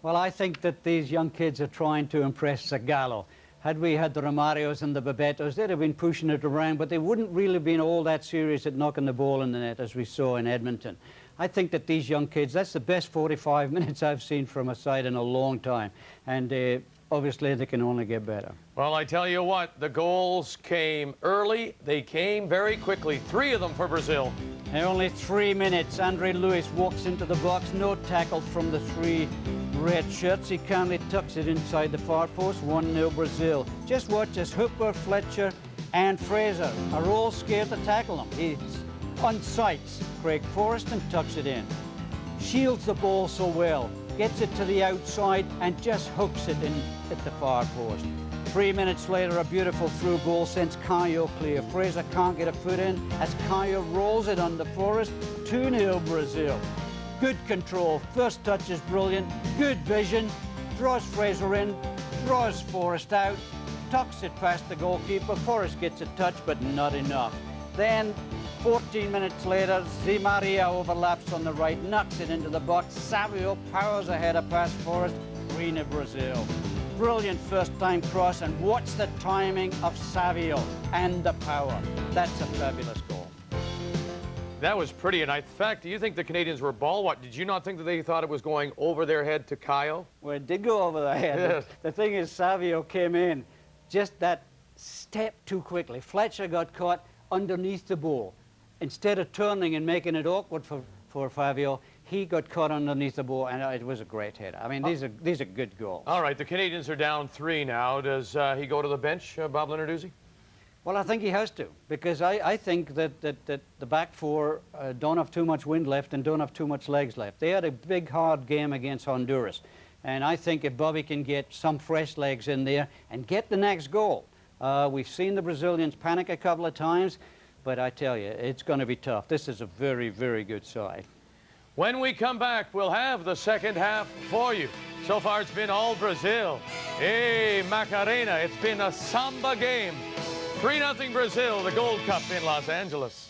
Well, I think that these young kids are trying to impress Zagallo. Had we had the Romarios and the Babettos, they'd have been pushing it around, but they wouldn't really been all that serious at knocking the ball in the net, as we saw in Edmonton. I think that these young kids, that's the best 45 minutes I've seen from a side in a long time. And obviously, they can only get better. Well, I tell you what, the goals came early. They came very quickly. 3 of them for Brazil. In only 3 minutes, Andre Lewis walks into the box, no tackle from the 3 red shirts. He calmly tucks it inside the far post, 1-0 Brazil. Just watch as Hooper, Fletcher, and Fraser are all scared to tackle him. He unsights Craig Forrest and tucks it in. Shields the ball so well, gets it to the outside and just hooks it in at the far post. 3 minutes later, a beautiful through goal sends Caio clear. Fraser can't get a foot in as Caio rolls it under Forrest. 2-0 Brazil. Good control. First touch is brilliant. Good vision. Draws Fraser in. Draws Forrest out. Tucks it past the goalkeeper. Forrest gets a touch, but not enough. Then 14 minutes later, Zimaria overlaps on the right, knocks it into the box. Sávio powers ahead of past Forrest, 3-0 Brazil. Brilliant first-time cross, and watch the timing of Sávio and the power. That's a fabulous goal. That was pretty, and in fact, do you think the Canadians were ball-watching? Did you not think that they thought it was going over their head to Caio? Well, it did go over their head. Yes. The thing is, Sávio came in just that step too quickly. Fletcher got caught underneath the ball. Instead of turning and making it awkward for Fabio, he got caught underneath the ball, and it was a great hit. I mean, these are good goals. All right, the Canadians are down 3 now. Does he go to the bench, Bob Lenarduzzi? Well, I think he has to, because I think that the back four don't have too much wind left and don't have too much legs left. They had a big, hard game against Honduras, and I think if Bobby can get some fresh legs in there and get the next goal. We've seen the Brazilians panic a couple of times, but I tell you, it's going to be tough. This is a very, very good side. When we come back, we'll have the second half for you. So far, it's been all Brazil. Hey, Macarena, it's been a samba game. 3-0 Brazil, the Gold Cup in Los Angeles.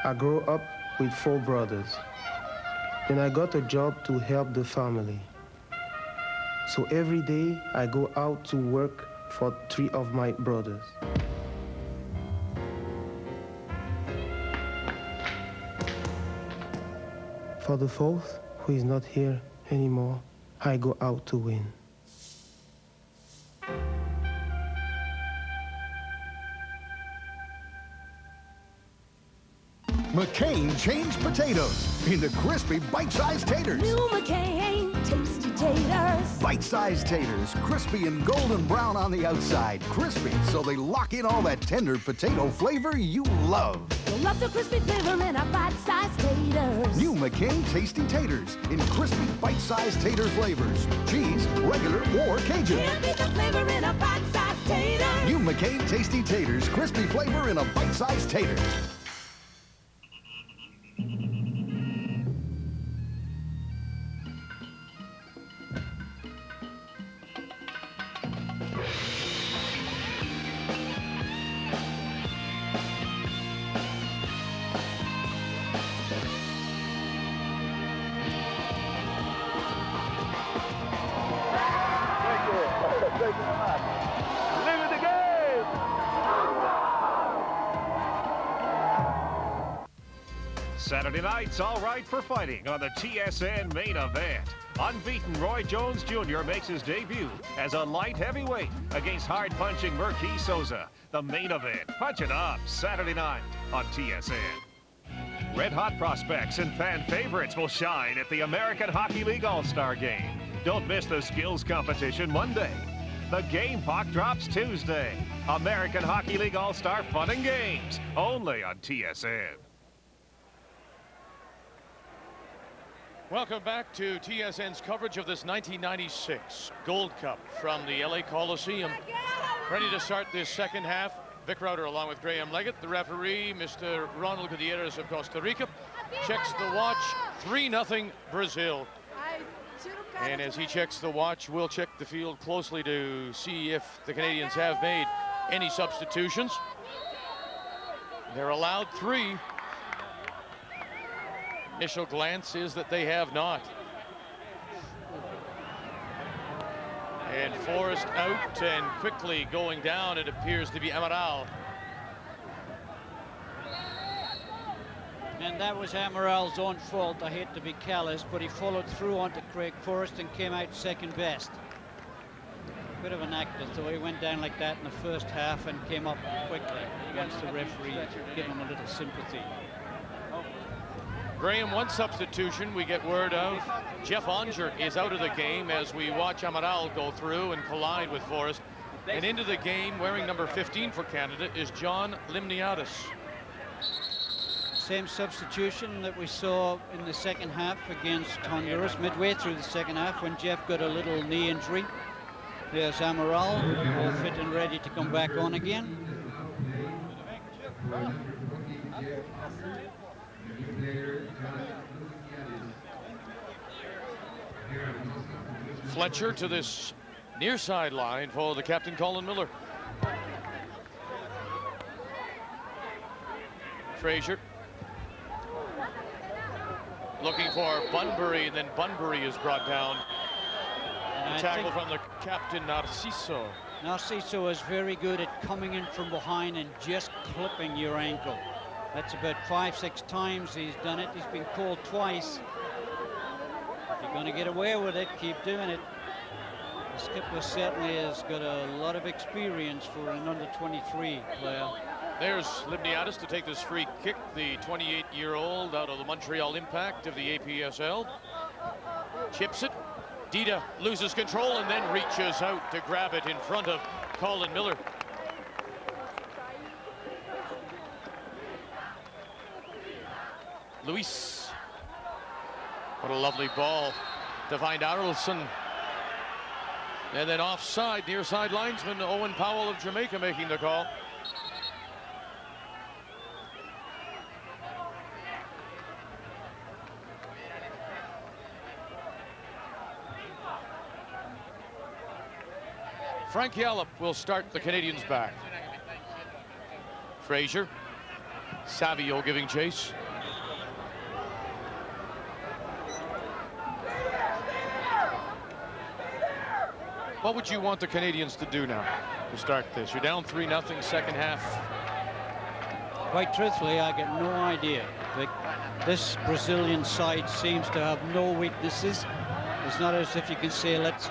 I grew up with 4 brothers. Then I got a job to help the family. So every day I go out to work for 3 of my brothers. For the 4th, who is not here anymore, I go out to win. McCain changed potatoes into crispy bite-sized taters. New McCain tasty taters. Bite-sized taters, crispy and golden brown on the outside. Crispy, so they lock in all that tender potato flavor you love. You'll love the crispy flavor in our bite-sized taters. New McCain tasty taters in crispy bite-sized tater flavors. Cheese, regular, or Cajun. Can't beat the flavor in a bite-sized tater. New McCain tasty taters, crispy flavor in a bite-sized tater. Saturday night's all right for fighting on the TSN main event. Unbeaten Roy Jones Jr. makes his debut as a light heavyweight against hard-punching Merquis Souza. The main event, punch it up, Saturday night on TSN. Red-hot prospects and fan favorites will shine at the American Hockey League All-Star Game. Don't miss the skills competition Monday. The Game Puck drops Tuesday. American Hockey League All-Star Fun and Games, only on TSN. Welcome back to TSN's coverage of this 1996 Gold Cup from the LA Coliseum. Ready to start this second half. Vic Rauter along with Graham Leggett. The referee, Mr. Ronald Gutierrez of Costa Rica, checks the watch. 3-0 Brazil. And as he checks the watch, we'll check the field closely to see if the Canadians have made any substitutions. They're allowed 3. Initial glance is that they have not. And Forrest out, and quickly going down, it appears to be Amaral. And that was Amaral's own fault. I hate to be callous, but he followed through onto Craig Forrest and came out second best. Bit of an actor, so he went down like that in the first half and came up quickly once the referee gave him a little sympathy. Graham, one substitution we get word of. Jeff Onger is out of the game as we watch Amaral go through and collide with Forrest. And into the game, wearing number 15 for Canada, is John Limniatis. Same substitution that we saw in the second half against Honduras, midway through the second half when Jeff got a little knee injury. There's Amaral, all fit and ready to come back on again. Fletcher to this near sideline for the captain, Colin Miller. Fraser looking for Bunbury, and then Bunbury is brought down. A tackle from the captain, Narciso. Narciso is very good at coming in from behind and just clipping your ankle. That's about 5-6 times he's done it. He's been called twice. If you're going to get away with it, keep doing it. The skipper certainly has got a lot of experience for an under-23 player. There's Limniatis to take this free kick, the 28-year-old out of the Montreal Impact of the APSL. Chips it. Dida loses control and then reaches out to grab it in front of Colin Miller. Luis. What a lovely ball to find Arlson. And then offside, near side linesman Owen Powell of Jamaica making the call. Frank Yallop will start the Canadians back. Fraser. Sávio giving chase. What would you want the Canadians to do now to start this? You're down 3-0 second half. Quite truthfully, I get no idea. This Brazilian side seems to have no weaknesses. It's not as if you can say, let's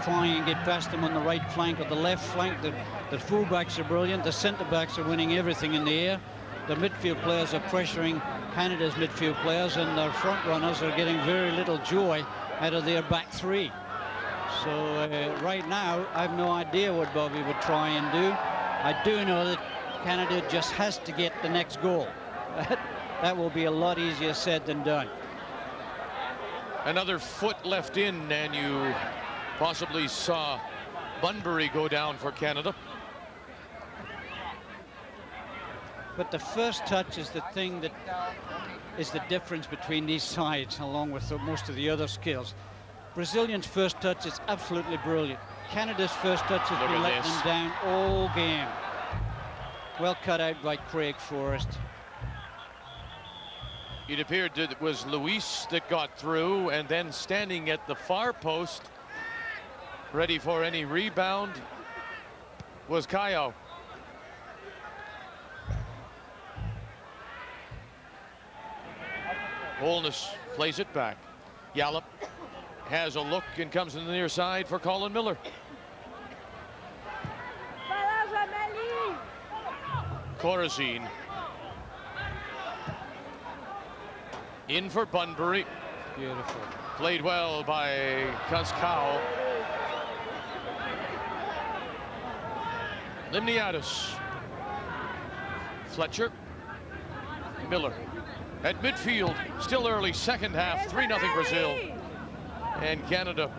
try and get past them on the right flank or the left flank. The fullbacks are brilliant. The centre-backs are winning everything in the air. The midfield players are pressuring Canada's midfield players, and their front runners are getting very little joy out of their back three. So right now, I have no idea what Bobby would try and do. I do know that Canada just has to get the next goal. That will be a lot easier said than done. Another foot left in, and you possibly saw Bunbury go down for Canada. But the first touch is the thing that is the difference between these sides, along with most of the other skills. Brazilians' first touch is absolutely brilliant. Canada's first touch has been letting them down all game. Well cut out by Craig Forrest. It appeared that it was Luis that got through, and then standing at the far post, ready for any rebound, was Caio. Holness plays it back. Yallop has a look and comes in the near side for Colin Miller. Corazzin. In for Bunbury. Beautiful. Played well by Cascao. Limniatis. Fletcher. Miller. At midfield, still early, second half, 3-0 Brazil. And Canada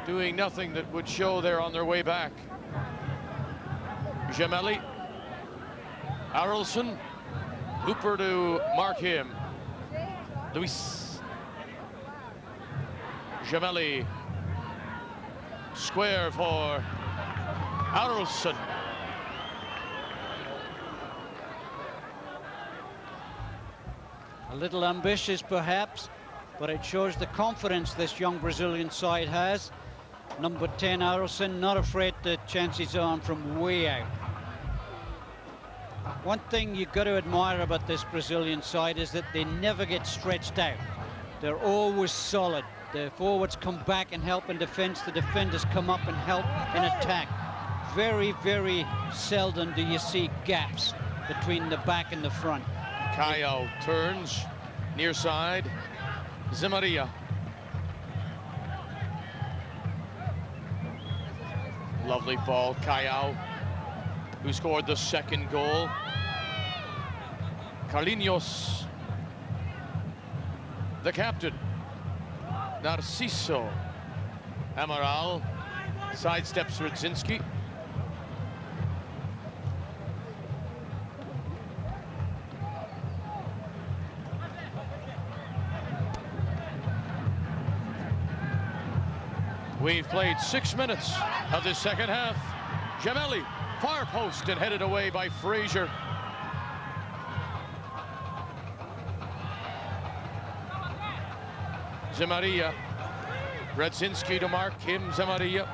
doing nothing that would show they're on their way back. Gemelli. Arlson. Hooper to mark him. Luis. Gemelli. Square for Arlson. A little ambitious, perhaps, but it shows the confidence this young Brazilian side has. Number 10, Arlson, not afraid to chance his arm from way out. One thing you've got to admire about this Brazilian side is that they never get stretched out. They're always solid. The forwards come back and help in defense. The defenders come up and help in attack. Very, very seldom do you see gaps between the back and the front. Caio turns near side. Zemaria. Lovely ball. Caio, who scored the second goal. Carlinhos, the captain. Narciso. Amaral sidesteps Radziński. We've played 6 minutes of this second half. Gemelli, far post and headed away by Fraser. Zemaria. Radziński to mark him, Zemaria.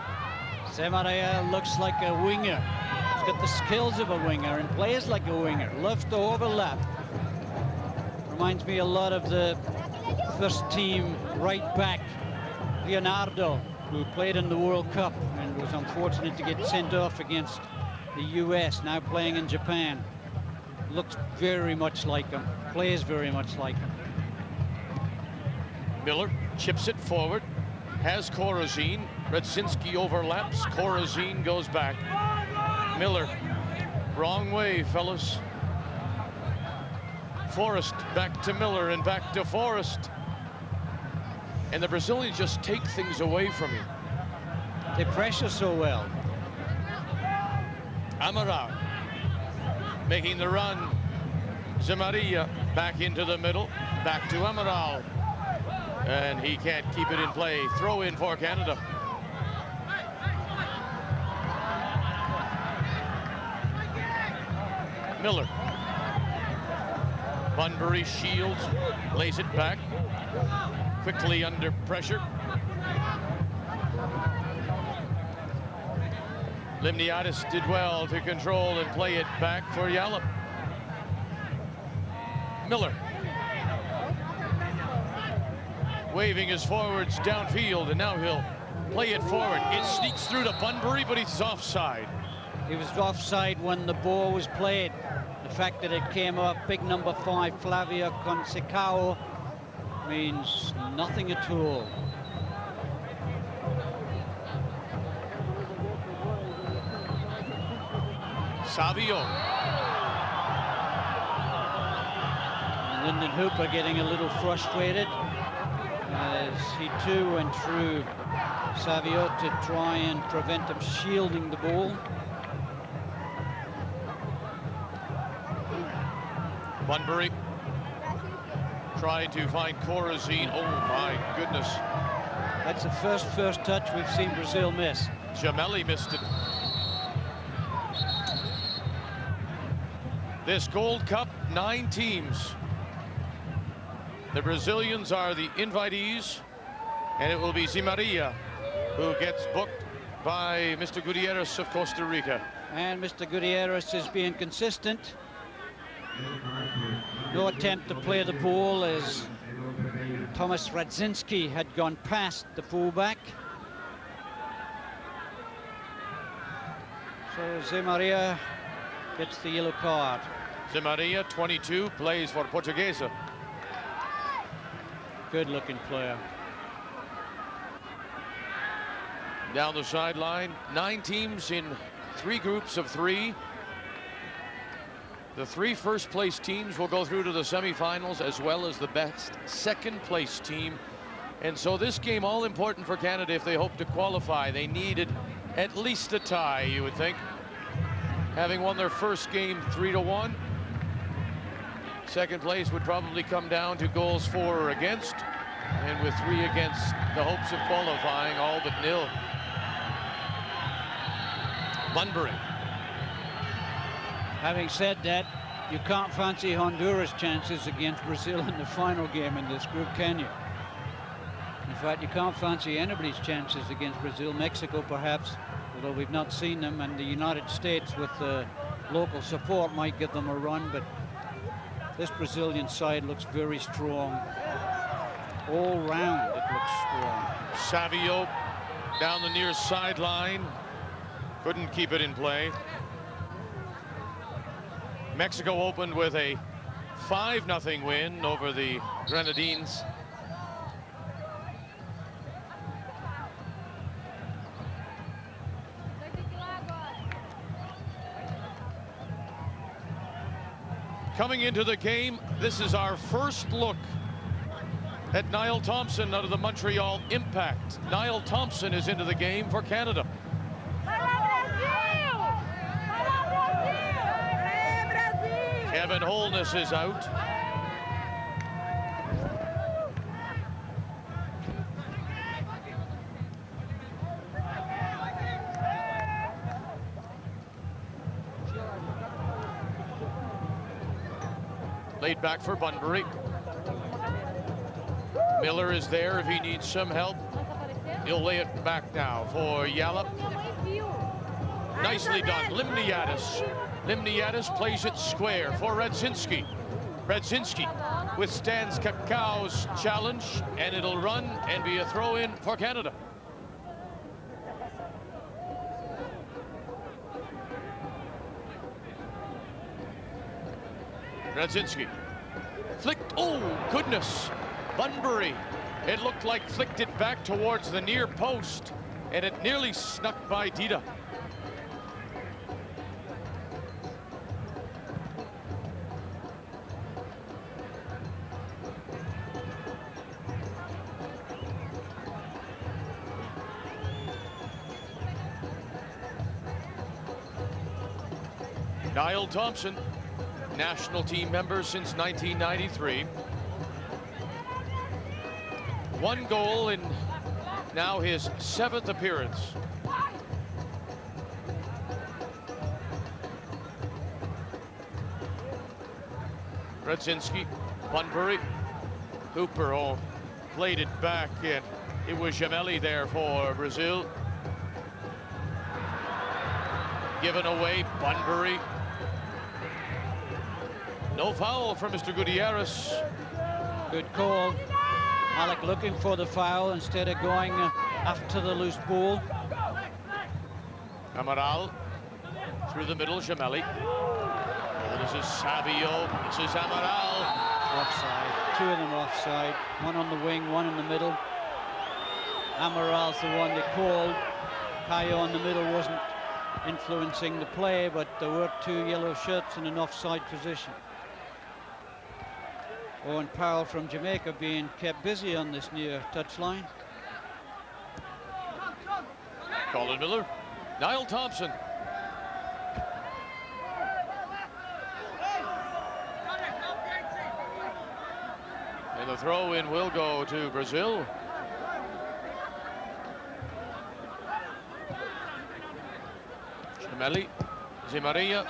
Zemaria looks like a winger. He's got the skills of a winger and plays like a winger. Loves to overlap. Reminds me a lot of the first team right back, Leonardo, who played in the World Cup and was unfortunate to get sent off against the US, now playing in Japan. Looks very much like him, plays very much like him. Miller chips it forward, has Corazzin. Radziński overlaps, Corazzin goes back. Miller, wrong way, fellas. Forrest back to Miller and back to Forrest. And the Brazilians just take things away from you. They pressure so well. Amaral making the run. Zemaria back into the middle, back to Amaral. And he can't keep it in play. Throw in for Canada. Miller. Bunbury shields, lays it back. Quickly under pressure. Limniatis did well to control and play it back for Yallop. Miller. Waving his forwards downfield, and now he'll play it forward. It sneaks through to Bunbury, but he's offside. He was offside when the ball was played. The fact that it came up, big number 5, Flavio Conceição, means nothing at all. Sávio. Lyndon Hooper getting a little frustrated as he too went through Sávio to try and prevent him shielding the ball. Bunbury tried to find Corazzin. Oh my goodness. That's the first touch we've seen Brazil miss. Gemelli missed it. This Gold Cup, 9 teams. The Brazilians are the invitees, and it will be Zemaria who gets booked by Mr. Gutiérrez of Costa Rica. And Mr. Gutiérrez is being consistent. No attempt to play the ball as Tomasz Radziński had gone past the fullback. So Zemaria gets the yellow card. Zemaria, 22, plays for Portuguesa. Good-looking player. Down the sideline, 9 teams in 3 groups of 3. The 3 first-place teams will go through to the semifinals, as well as the best second-place team. And so this game, all important for Canada if they hope to qualify. They needed at least a tie, you would think. Having won their first game 3-1, second place would probably come down to goals for or against, and with 3 against, the hopes of qualifying all but nil. Bunbury. Having said that, you can't fancy Honduras' chances against Brazil in the final game in this group, can you? In fact, you can't fancy anybody's chances against Brazil. Mexico, perhaps, although we've not seen them, and the United States with local support might give them a run, but this Brazilian side looks very strong. All round, it looks strong. Sávio down the near sideline. Couldn't keep it in play. Mexico opened with a 5-0 win over the Grenadines. Coming into the game, this is our first look at Niall Thompson out of the Montreal Impact. Niall Thompson is into the game for Canada. Kevin Holness is out. Laid back for Bunbury. Miller is there if he needs some help. He'll lay it back now for Yallop. Nicely done, Limniatis. Limniatis plays it square for Radziński. Radziński withstands Kakáo's challenge, and it'll run and be a throw-in for Canada. Radziński flicked, oh goodness, Bunbury. It looked like flicked it back towards the near post, and it nearly snuck by Dida. Niall Thompson, national team member since 1993. 1 goal in now his 7th appearance. Radziński, Bunbury, Hooper played it back, and it was Gemelli there for Brazil. Given away, Bunbury. No foul for Mr. Gutiérrez. Good call. Alec looking for the foul instead of going after the loose ball. Amaral through the middle, Gemelli. Oh, this is Sávio. This is Amaral. Offside. 2 of them offside. 1 on the wing, 1 in the middle. Amaral's the one they called. Caio in the middle wasn't influencing the play, but there were 2 yellow shirts in an offside position. Owen Powell from Jamaica being kept busy on this near touchline. Colin Miller, Niall Thompson. And the throw-in will go to Brazil. Gemelli, Di Maria.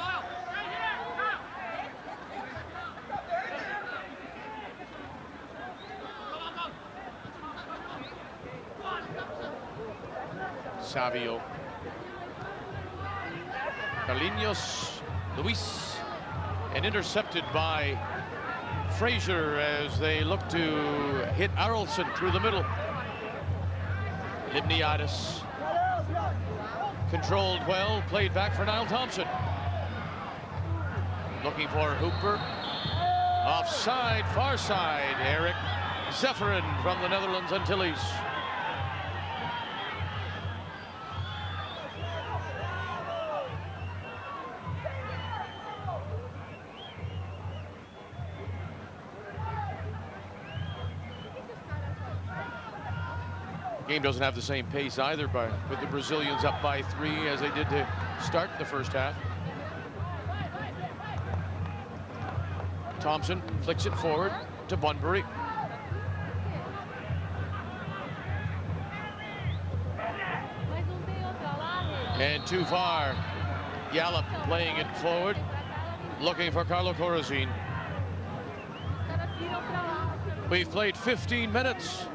Sávio. Carlinhos, Luis, and intercepted by Fraser as they look to hit Arolsen through the middle. Limniatis controlled well, played back for Niall Thompson. Looking for Hooper. Offside, far side, Eric Zephyrin from the Netherlands Antilles. Game doesn't have the same pace either, with the Brazilians up by 3 as they did to start the first half. Thompson flicks it forward to Bunbury. And too far. Yallop playing it forward, looking for Carlo Corazzin. We've played 15 minutes.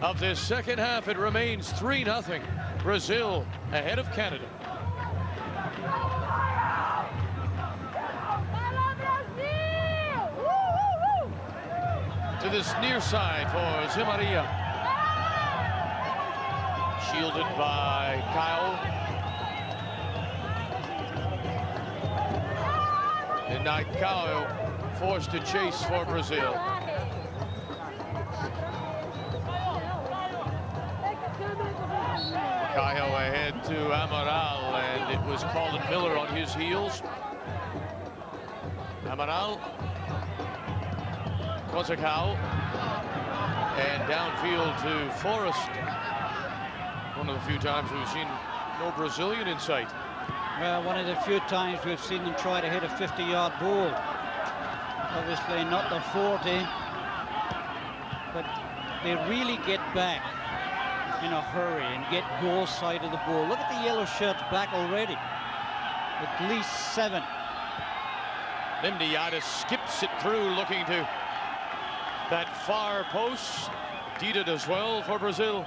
Of this second half, it remains 3-0. Brazil ahead of Canada. To this near side for Di Maria. Shielded by Caio. And now Caio forced to chase for Brazil. Caio ahead to Amaral, and it was Colin Miller on his heels. Amaral, Concacaf, and downfield to Forrest. One of the few times we've seen no Brazilian in sight. Well, one of the few times we've seen them try to hit a 50-yard ball. Obviously not the 40, but they really get back in a hurry and get goal side of the ball. Look at the yellow shirts back already. At least 7. Limniatis skips it through, looking to That far post, Dida does well for Brazil.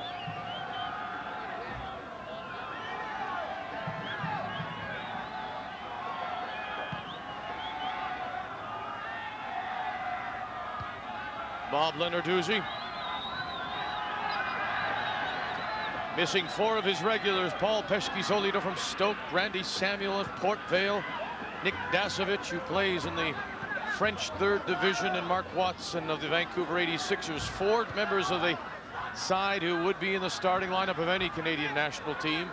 Bob Lenarduzzi. Missing 4 of his regulars. Paul Pescisolido from Stoke, Randy Samuel of Port Vale, Nick Dasovic, who plays in the French 3rd Division, and Mark Watson of the Vancouver 86ers. 4 members of the side who would be in the starting lineup of any Canadian national team.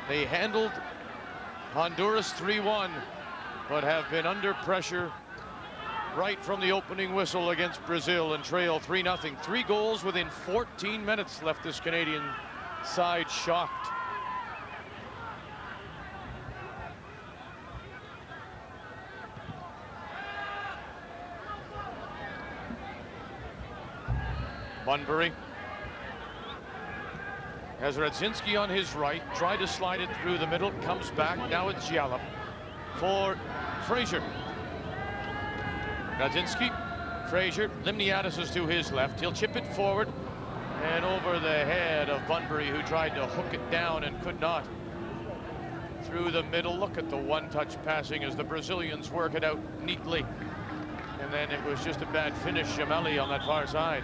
They handled Honduras 3-1, but have been under pressure right from the opening whistle against Brazil and trail 3-0. 3 goals within 14 minutes left this Canadian side shocked. Bunbury has Radziński on his right, tried to slide it through the middle, comes back. Now it's Yallop for Fraser. Radziński, Fraser, Limniatis is to his left. He'll chip it forward and over the head of Bunbury, who tried to hook it down and could not. Through the middle, look at the one-touch passing as the Brazilians work it out neatly. And then it was just a bad finish, Gemelli on that far side.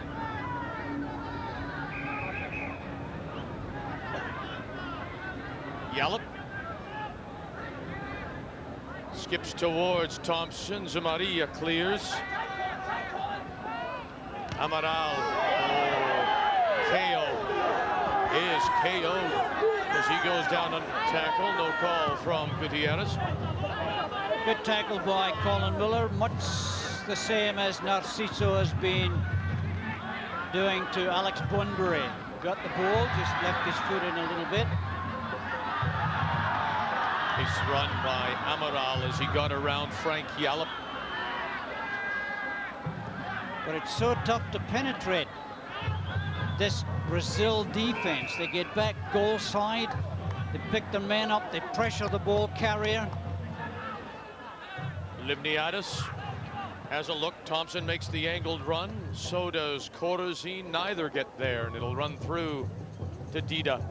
Yallop skips towards Thompson. Zamaria clears. Amaral. KO is KO'd as he goes down under tackle. No call from Gutiérrez. Good tackle by Colin Miller, much the same as Narciso has been doing to Alex Bunbury. Got the ball, just left his foot in a little bit. Nice run by Amaral as he got around Frank Yallop. But it's so tough to penetrate this Brazil defense. They get back goal side, they pick the men up, they pressure the ball carrier. Limniatis has a look. Thompson makes the angled run. So does Corazzin. Neither get there, and it'll run through to Dida.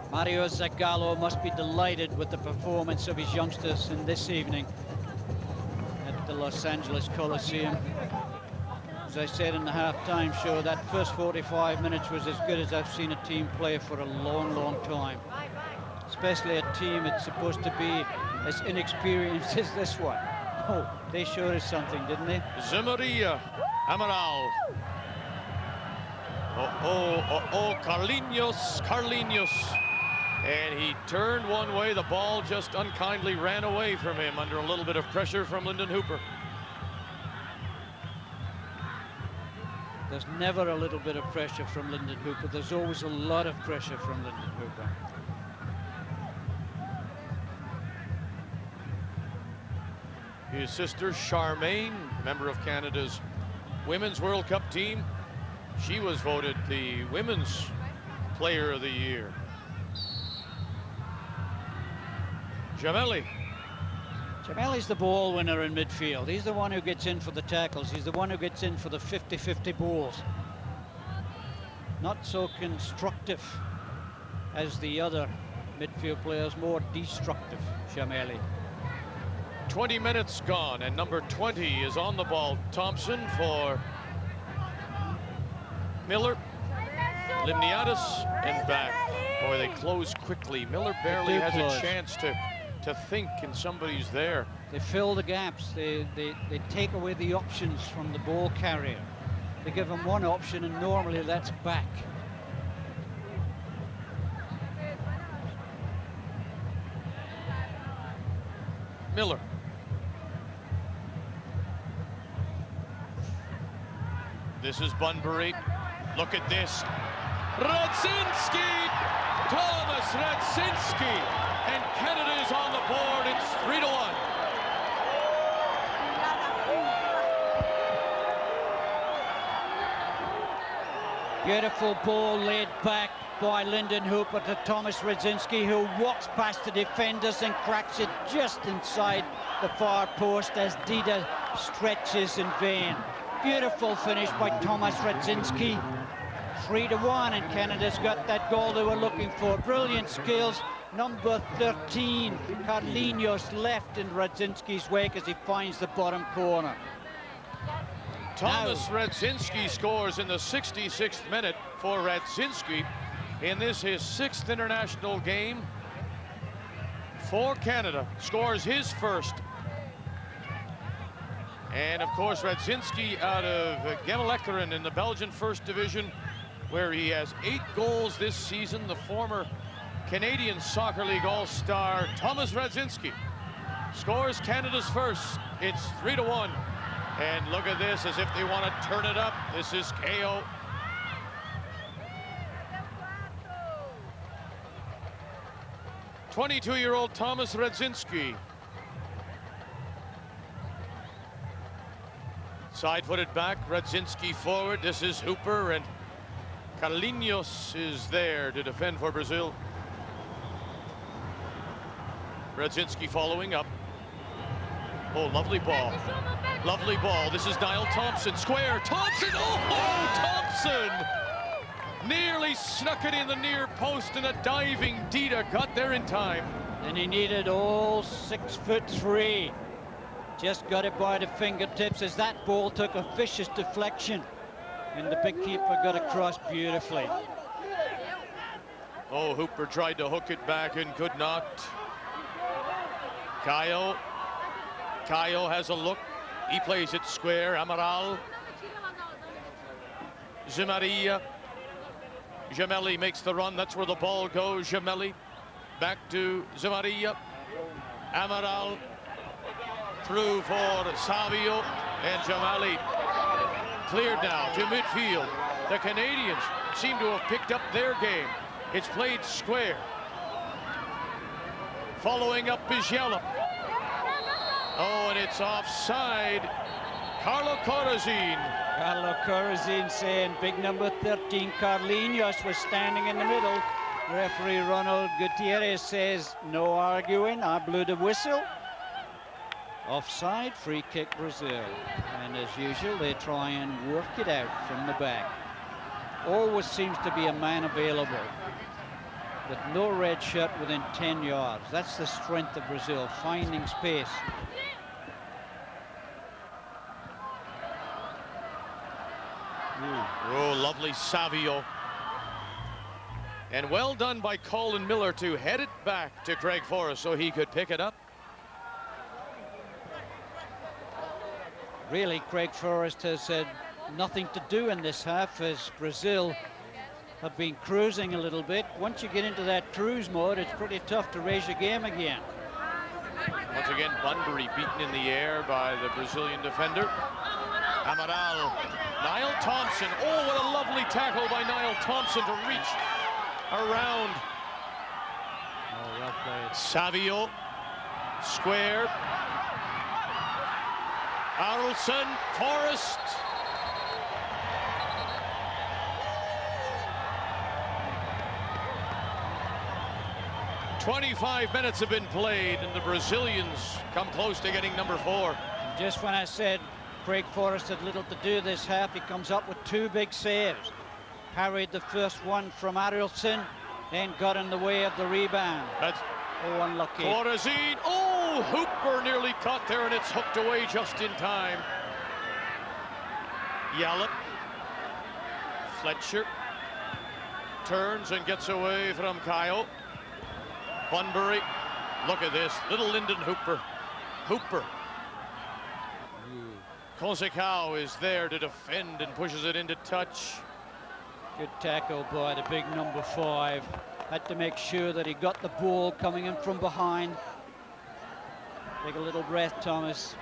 Mario Zagallo must be delighted with the performance of his youngsters in this evening at the Los Angeles Coliseum. As I said in the halftime show, that first 45 minutes was as good as I've seen a team play for a long, long time. Especially a team that's supposed to be as inexperienced as this one. Oh, they showed us something, didn't they? Zamaria, Amaral. Carlinhos. And he turned one way. The ball just unkindly ran away from him under a little bit of pressure from Lyndon Hooper. There's never a little bit of pressure from Lyndon Hooper. There's always a lot of pressure from Lyndon Hooper. His sister Charmaine, member of Canada's Women's World Cup team, she was voted the Women's Player of the Year. Gemelli. Gemelli's the ball winner in midfield. He's the one who gets in for the tackles. He's the one who gets in for the 50-50 balls. Not so constructive as the other midfield players, more destructive, Gemelli. 20 minutes gone, and number 20 is on the ball. Thompson for Miller. Limniatis and back. Boy, they close quickly. Miller barely has a chance to think, and somebody's there. They fill the gaps. They take away the options from the ball carrier. They give them one option, and normally that's back. Miller. This is Bunbury. Look at this. Radziński! Tomasz Radziński! And Canada is on the board. It's 3-1. Beautiful ball laid back by Lyndon Hooper to Tomasz Radziński, who walks past the defenders and cracks it just inside the far post as Dida stretches in vain. Beautiful finish by Tomasz Radziński. 3-1, and Canada's got that goal they were looking for. Brilliant skills. Number 13, Carlinhos, left in Radziński's wake as he finds the bottom corner. Tomasz Radziński scores in the 66th minute for Radziński. In this, his 6th international game for Canada. Scores his first. And of course, Radziński out of Gemmelekeren in the Belgian First Division, where he has 8 goals this season. The former Canadian Soccer League All-Star Tomasz Radziński scores Canada's first. It's 3-1. And look at this, as if they want to turn it up. This is KO. '22-year-old Tomasz Radziński. Side-footed back, Radziński forward. This is Hooper, and Carlinhos is there to defend for Brazil. Radziński following up. Oh, lovely ball. Lovely ball. This is Niall Thompson. Square. Thompson. Oh, Thompson! Nearly snuck it in the near post, and a diving Dida got there in time. And he needed all 6'3". Just got it by the fingertips as that ball took a vicious deflection. And the big keeper got across beautifully. Oh, Hooper tried to hook it back and could not. Caio has a look. He plays it square. Amaral. Zimaria. Gemelli makes the run. That's where the ball goes. Gemelli back to Zimaria. Amaral through for Sávio, and Gemelli cleared now to midfield. The Canadians seem to have picked up their game. It's played square. Following up is Yallop. Oh, and it's offside. Carlo Corazzin. Carlo Corazzin saying big number 13, Carlinhos, was standing in the middle. Referee Ronald Gutiérrez says no arguing. I blew the whistle. Offside, free kick Brazil. And as usual, they try and work it out from the back. Always seems to be a man available, with no red shirt within 10 yards. That's the strength of Brazil, finding space. Oh, lovely Sávio. And well done by Colin Miller to head it back to Craig Forrest so he could pick it up. Really, Craig Forrest has had nothing to do in this half, as Brazil have been cruising a little bit. Once you get into that cruise mode, it's pretty tough to raise your game again. Once again, Bunbury beaten in the air by the Brazilian defender. Amaral. Niall Thompson. Oh, what a lovely tackle by Niall Thompson to reach around. Oh, well played. Sávio. Square. Arlson. Forrest. "25 minutes have been played, and the Brazilians come close to getting number 4. Just when I said Craig Forrest had little to do this half, he comes up with 2 big saves. Parried the first one from Arlson, then got in the way of the rebound. That's unlucky. Corazzin. Oh, Hooper nearly caught there, and it's hooked away just in time. Yallop. Fletcher turns and gets away from Caio. Bunbury. Look at this. Little Lyndon Hooper. Hooper. Concacaf is there to defend and pushes it into touch. Good tackle by the big number 5. Had to make sure that he got the ball coming in from behind. Take a little breath, Thomas.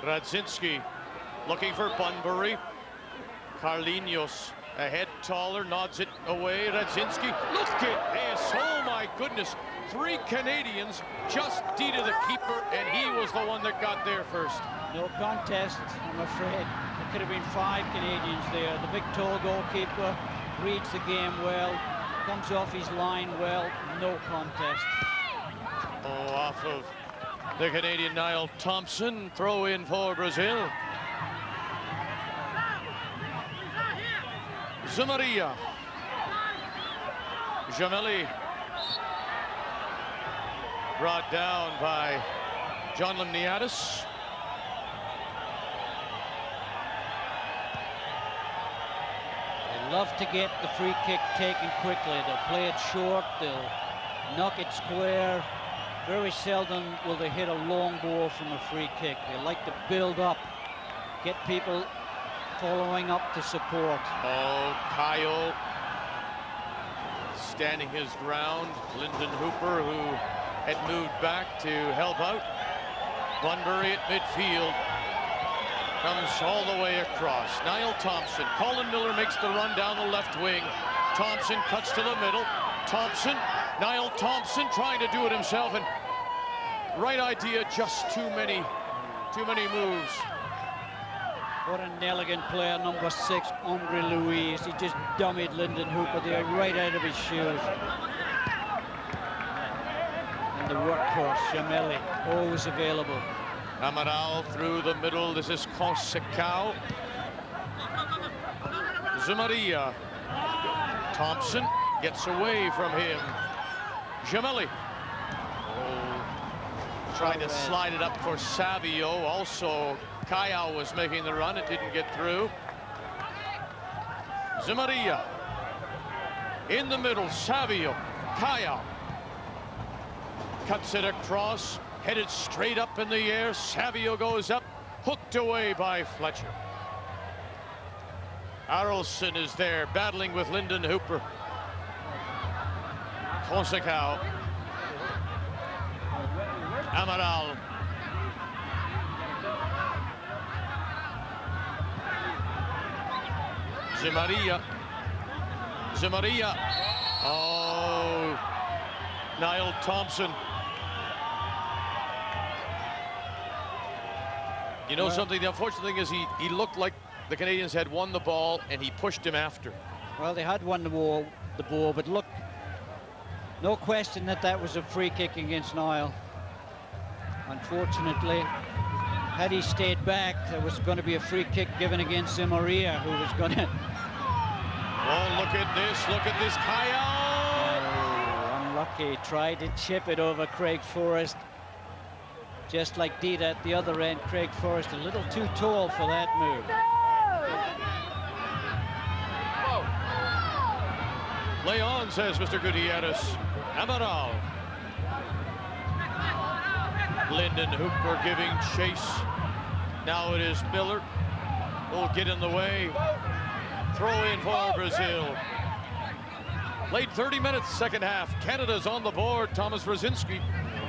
Radziński looking for Bunbury. Carlinhos a head taller, nods it away. Radziński, look at this. Oh my goodness. 3 Canadians just Dida the keeper, and he was the one that got there first. No contest, I'm afraid. There could have been 5 Canadians there. The big tall goalkeeper reads the game well, comes off his line well. No contest. Oh, off of The Canadian Niall Thompson, throw in for Brazil. Zamaria. Gemelli. Brought down by John Limniatis. They love to get the free kick taken quickly. They'll play it short, they'll knock it square. Very seldom will they hit a long ball from a free kick. They like to build up, get people following up to support. Oh, Caio standing his ground. Lyndon Hooper, who had moved back to help out. Bunbury at midfield. Comes all the way across. Niall Thompson. Colin Miller makes the run down the left wing. Thompson cuts to the middle. Thompson. Niall Thompson trying to do it himself, and right idea, just too many moves. What an elegant player, number 6, Andre Louise. He just dummied Lyndon Hooper there right out of his shoes. And the workhorse, Gemelli, always available. Amaral through the middle. This is Concacaf. Zamaria. Thompson gets away from him. Gemelli. Oh, trying to slide it up for Sávio. Also, Caio was making the run. It didn't get through. Zamaria. In the middle, Sávio. Caio. Cuts it across. Headed straight up in the air. Sávio goes up. Hooked away by Fletcher. Arolsen is there, battling with Lyndon Hooper. Concacaf. Amaral. Zamaria. Zamaria. Oh, Niall Thompson. You know something, the unfortunate thing is he looked like the Canadians had won the ball and he pushed him after. Well, they had won the ball, but look, no question that was a free kick against Niall. Unfortunately, had he stayed back, there was going to be a free kick given against Zamaria, who was going to... Oh, look at this, Caio! Oh, unlucky, tried to chip it over Craig Forrest. Just like Dita at the other end, Craig Forrest a little too tall for that move. Play on, says Mr. Gutiérrez. Amaral. Lyndon Hooper giving chase. Now it is Miller. Will get in the way. Throw in for Brazil. Played 30 minutes, second half. Canada's on the board. Tomasz Radziński.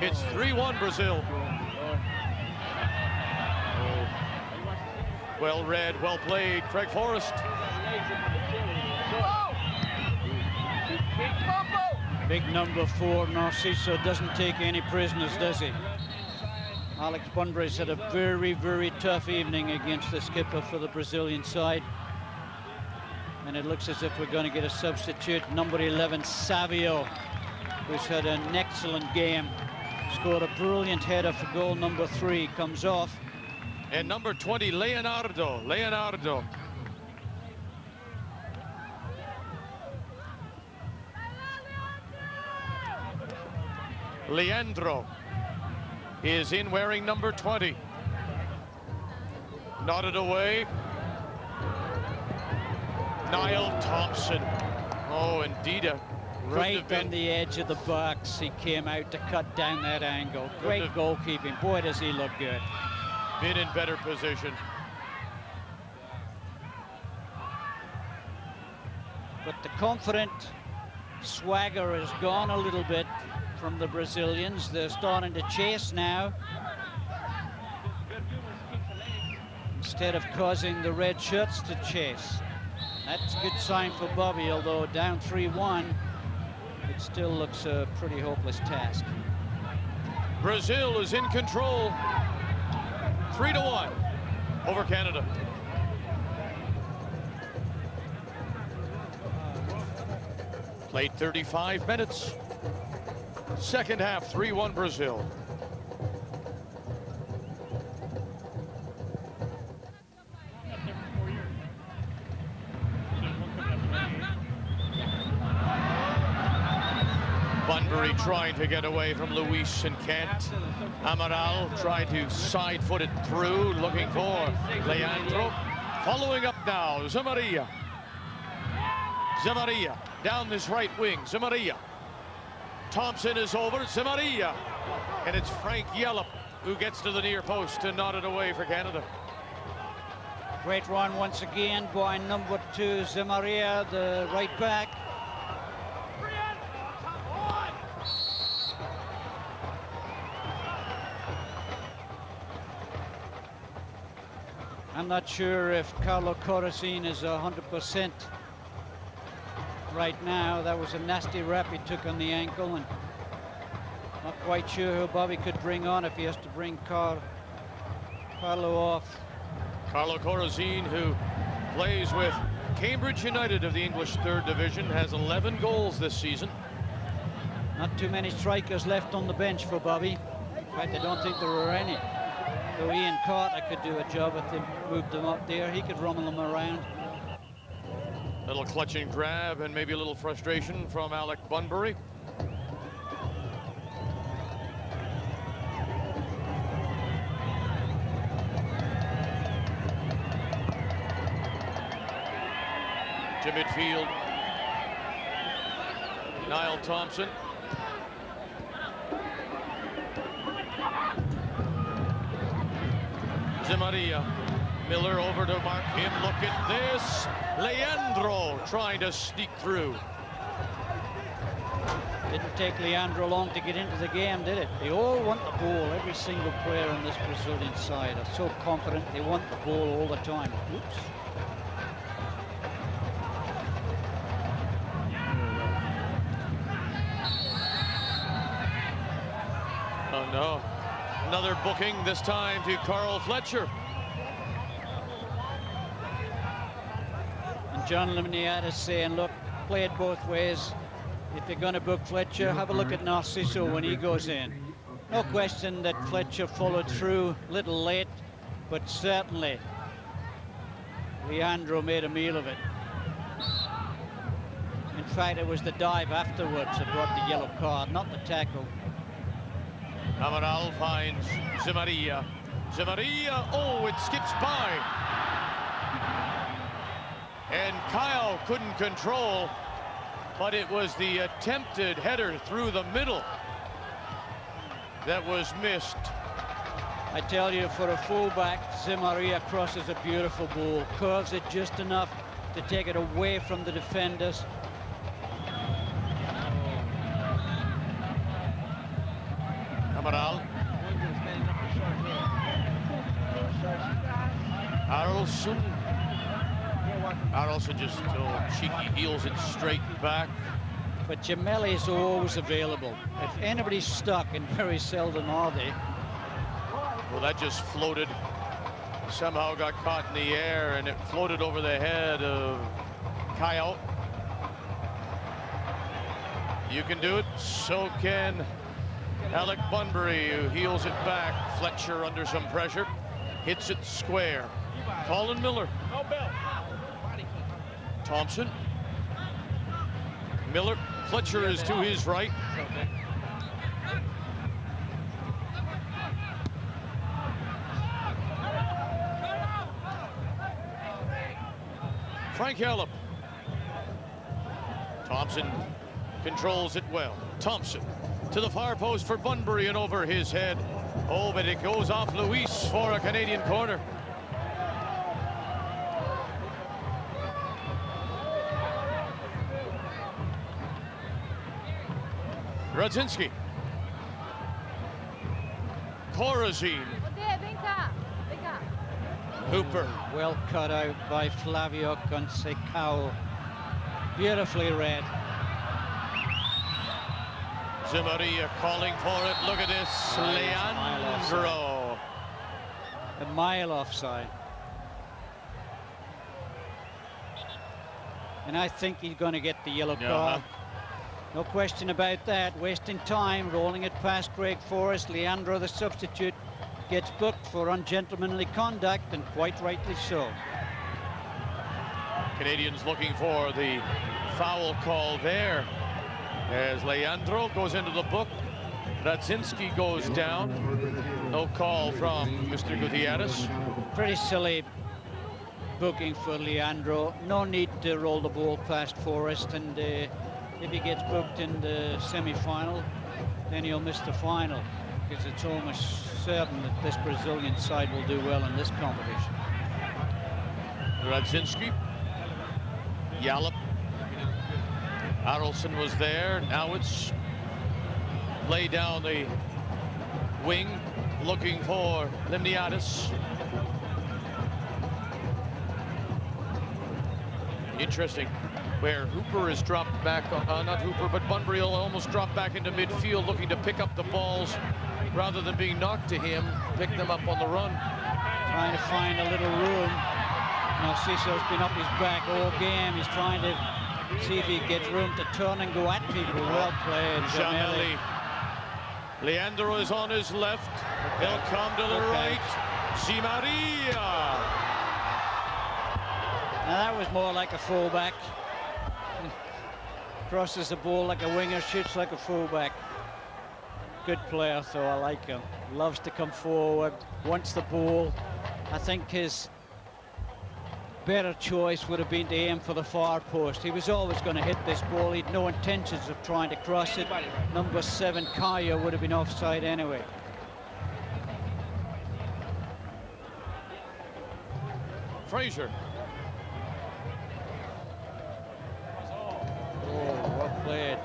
It's 3-1 Brazil. Well read, well played, Craig Forrest. Big number 4, Narciso doesn't take any prisoners, does he? Alex Bunbury's had a very, very tough evening against the skipper for the Brazilian side. And it looks as if we're going to get a substitute. Number 11, Sávio, who's had an excellent game. Scored a brilliant header for goal number 3, comes off. And number 20, Leonardo. Leandro is in wearing number 20. Nodded away. Niall Thompson. Oh, indeed. Right on the edge of the box, he came out to cut down that angle. Great goalkeeping. Boy, does he look good. Been in better position. But the confident swagger has gone a little bit from the Brazilians. They're starting to chase now, instead of causing the red shirts to chase. That's a good sign for Bobby, although down 3-1, it still looks a pretty hopeless task. Brazil is in control. 3-1 over Canada. Played 35 minutes. Second half, 3-1 Brazil. Bunbury trying to get away from Luis and Kent. Amaral trying to side-foot it through, looking for Leandro. Following up now, Zamaria. Zamaria down this right wing, Zamaria. Thompson is over, Zamaria. And it's Frank Yallop who gets to the near post to nod it away for Canada. Great run once again by number 2, Zamaria, the right back. I'm not sure if Carlo Corazzin is 100% right now. That was a nasty rap he took on the ankle, and not quite sure who Bobby could bring on if he has to bring Carlo off. Carlo Corazzin, who plays with Cambridge United of the English 3rd Division, has 11 goals this season. Not too many strikers left on the bench for Bobby. In fact, I don't think there were any. Though Ian Carter could do a job if they moved them up there. He could rummel them around. Little clutch and grab and maybe a little frustration from Alex Bunbury. To midfield, Niall Thompson. Zamaria. Miller over to mark him. Look at this. Leandro trying to sneak through. Didn't take Leandro long to get into the game, did it? They all want the ball. Every single player on this Brazilian side are so confident they want the ball all the time. Oops. Oh no. Another booking, this time to Carl Fletcher. And John Limniatis saying, look, play it both ways. If you're going to book Fletcher, have a look at Narciso when he goes in. No question that Fletcher followed through a little late, but certainly Leandro made a meal of it. In fact, it was the dive afterwards that brought the yellow card, not the tackle. Amaral finds Zamaria. Zamaria, oh, it skips by. And Kyle couldn't control, but it was the attempted header through the middle that was missed. I tell you, for a fullback, Zamaria crosses a beautiful ball, curves it just enough to take it away from the defenders. Amaral. Arlson. Arlson just cheeky heels it straight back. But Gemelli is always available. If anybody's stuck, and very seldom are they. Well, that just floated. Somehow got caught in the air, and it floated over the head of Kyle. You can do it, so can Alex Bunbury, who heels it back. Fletcher under some pressure, hits it square. Colin Miller. Thompson. Miller. Fletcher is to his right. Frank Yallop. Thompson controls it well. Thompson to the far post for Bunbury and over his head. Oh, but it goes off Luis for a Canadian corner. Radziński. Corazzin. Hooper. Well cut out by Flavio Conceição. Beautifully read. Zamaria calling for it. Look at this. Leandro. A mile offside. And I think he's going to get the yellow card. No question about that. Wasting time, rolling it past Craig Forrest. Leandro, the substitute, gets booked for ungentlemanly conduct, and quite rightly so. Canadians looking for the foul call there. As Leandro goes into the book, Radziński goes down. No call from Mr. Gutiérrez. Pretty silly booking for Leandro. No need to roll the ball past Forrest, and if he gets booked in the semi-final, then he'll miss the final, because it's almost certain that this Brazilian side will do well in this competition. Radziński, Yallop, Arolsen was there. Now it's lay down the wing, looking for Limniatis. Interesting, where Hooper is dropped back, not Hooper, but Bunbury will almost drop back into midfield, looking to pick up the balls rather than being knocked to him, pick them up on the run. Trying to find a little room. Narciso's been up his back all game. He's trying to see if he gets room to turn and go at people. Well played, Gemelli. Leandro is on his left. He'll come to the right. Zimaria. Now that was more like a fullback. Crosses the ball like a winger, shoots like a fullback. Good player, so I like him. Loves to come forward, wants the ball. I think his better choice would have been to aim for the far post. He was always going to hit this ball. He'd no intentions of trying to cross it. Number 7, Caio, would have been offside anyway. Fraser. Well played.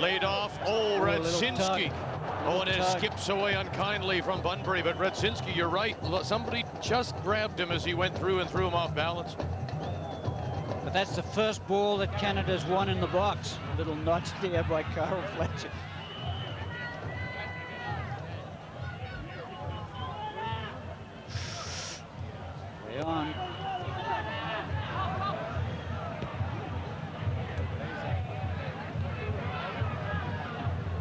Laid off. Oh, Radziński. Oh, and it skips away unkindly from Bunbury, but Radziński, you're right. Somebody just grabbed him as he went through and threw him off balance. But that's the first ball that Canada's won in the box. A little notch there by Carl Fletcher. Way on.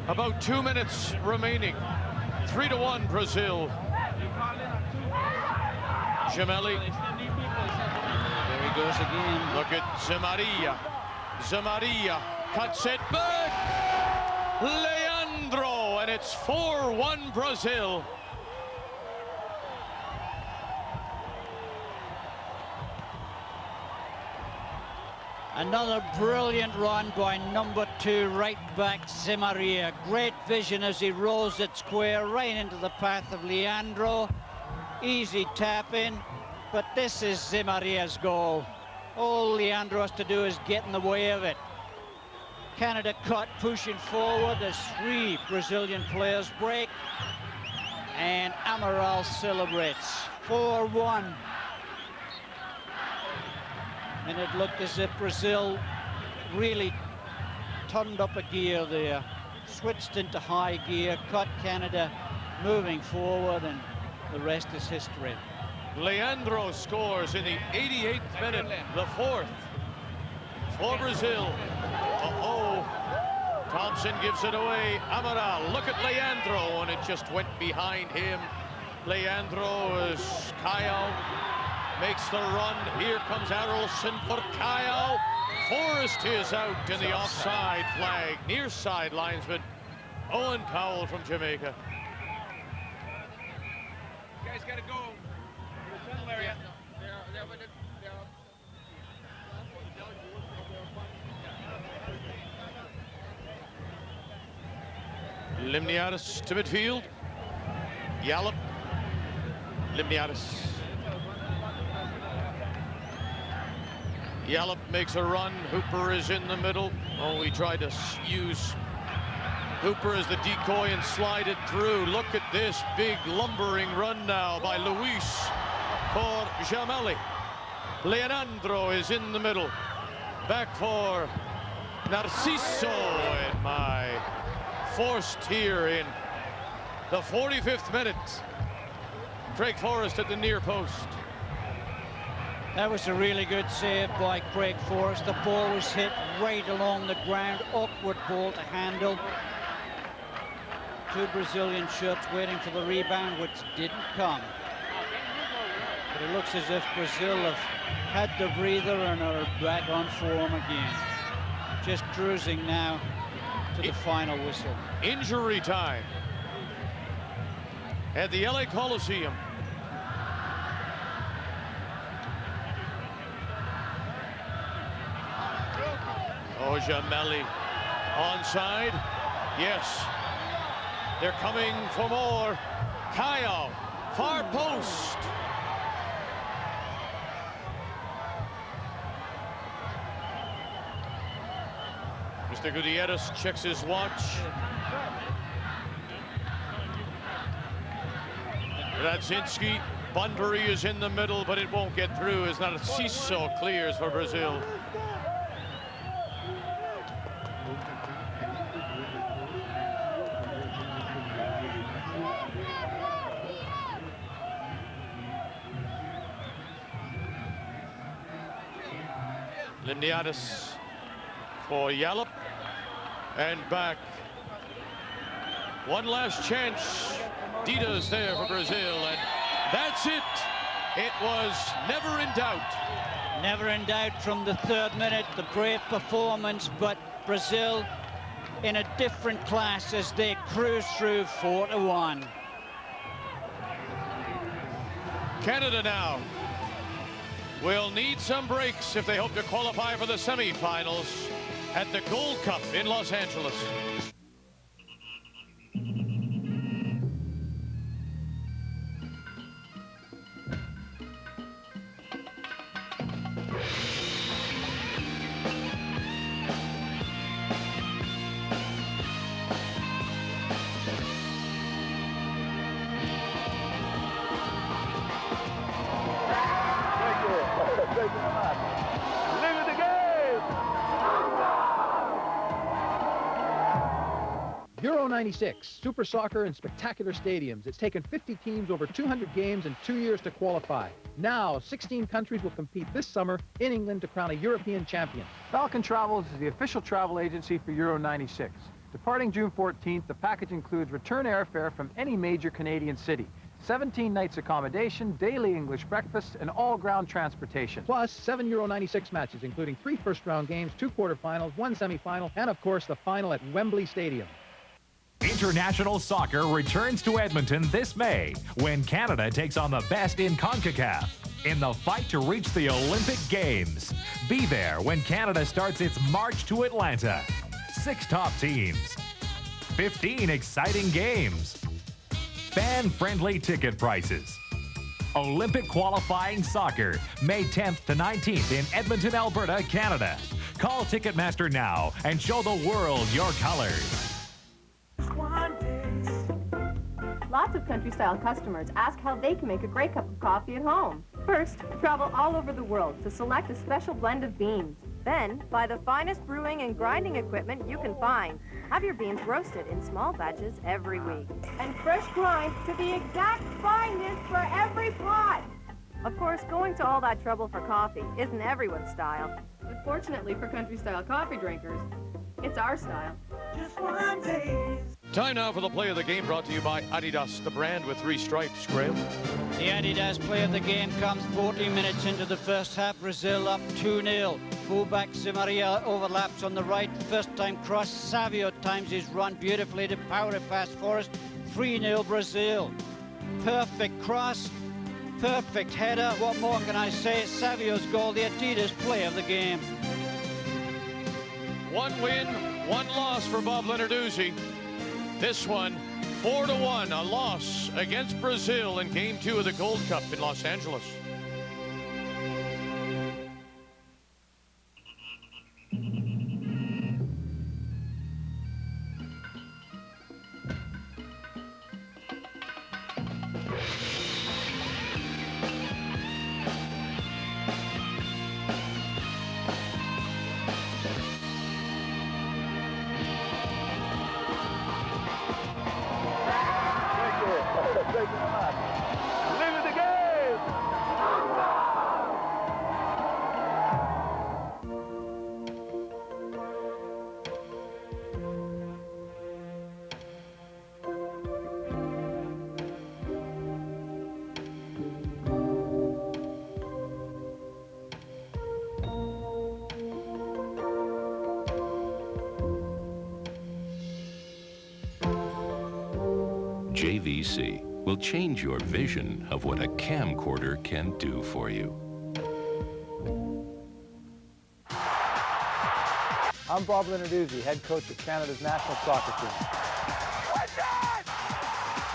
About 2 minutes remaining. 3-1 Brazil. Gemelli. There he goes again. Look at Zimaria. Zimaria cuts it back. Leandro, and it's 4-1 Brazil. Another brilliant run by number 2 right back Zimaria. Great vision as he rolls it square right into the path of Leandro. Easy tap in, but this is Zimaria's goal. All Leandro has to do is get in the way of it. Canada caught pushing forward as 3 Brazilian players break, and Amaral celebrates. 4-1. And it looked as if Brazil really turned up a gear there, switched into high gear, caught Canada moving forward, and the rest is history. Leandro scores in the 88th minute, the 4th for Brazil. Thompson gives it away. Amaral, look at Leandro, and it just went behind him. Leandro is Caio. Makes the run. Here comes Arolsen for Caio. Forrest is out in the offside flag. Near side linesman Owen Powell from Jamaica. You guys got to go. Area. Limniatis to midfield. Yallop. Limniatis. Yallop makes a run. Hooper is in the middle. Oh, he tried to use Hooper as the decoy and slide it through. Look at this big lumbering run now by Luis for Gemelli. Leandro is in the middle. Back for Narciso, and my forced here in the 45th minute. Craig Forrest at the near post. That was a really good save by Craig Forrest. The ball was hit right along the ground. Awkward ball to handle. 2 Brazilian shirts waiting for the rebound, which didn't come. But it looks as if Brazil have had the breather and are back on form again. Just cruising now to the final whistle. Injury time at the LA Coliseum. Ojamelli onside. Yes. They're coming for more. Caio, far post. Mr. Gutierrez checks his watch. Radziński, Bunbury is in the middle, but it won't get through as Narciso clears for Brazil. Limniatis for Yallop, and back. One last chance. Dida's there for Brazil, and that's it. It was never in doubt. Never in doubt from the 3rd minute, the brave performance, but Brazil in a different class as they cruise through 4-1. Canada now will need some breaks if they hope to qualify for the semifinals at the Gold Cup in Los Angeles. Euro 96, super soccer in spectacular stadiums. It's taken 50 teams over 200 games and 2 years to qualify. Now, 16 countries will compete this summer in England to crown a European champion. Falcon Travels is the official travel agency for Euro 96. Departing June 14th, the package includes return airfare from any major Canadian city, 17 nights accommodation, daily English breakfast, and all ground transportation. Plus, 7 Euro 96 matches, including 3 first-round games, 2 quarterfinals, 1 semifinal, and of course, the final at Wembley Stadium. International soccer returns to Edmonton this May when Canada takes on the best in CONCACAF in the fight to reach the Olympic Games. Be there when Canada starts its march to Atlanta. 6 top teams, 15 exciting games, fan-friendly ticket prices. Olympic qualifying soccer, May 10th to 19th in Edmonton, Alberta, Canada. Call Ticketmaster now and show the world your colors. Lots of country-style customers ask how they can make a great cup of coffee at home. First, travel all over the world to select a special blend of beans. Then, buy the finest brewing and grinding equipment you can find. Have your beans roasted in small batches every week. And fresh grind to the exact fineness for every pot. Of course, going to all that trouble for coffee isn't everyone's style. But fortunately for country-style coffee drinkers, it's our style. Just one taste. Time now for the play of the game, brought to you by Adidas, the brand with 3 stripes. Graham? The Adidas play of the game comes 14 minutes into the first half. Brazil up 2-0. Fullback Zimaria overlaps on the right. First time cross. Sávio times his run beautifully to power it past Forrest. 3-0 Brazil. Perfect cross. Perfect header. What more can I say? Savio's goal, the Adidas play of the game. 1 win, 1 loss for Bob Lenarduzzi. This one, 4-1, a loss against Brazil in Game 2 of the Gold Cup in Los Angeles. JVC will change your vision of what a camcorder can do for you. I'm Bob Lenarduzzi, head coach of Canada's national soccer team.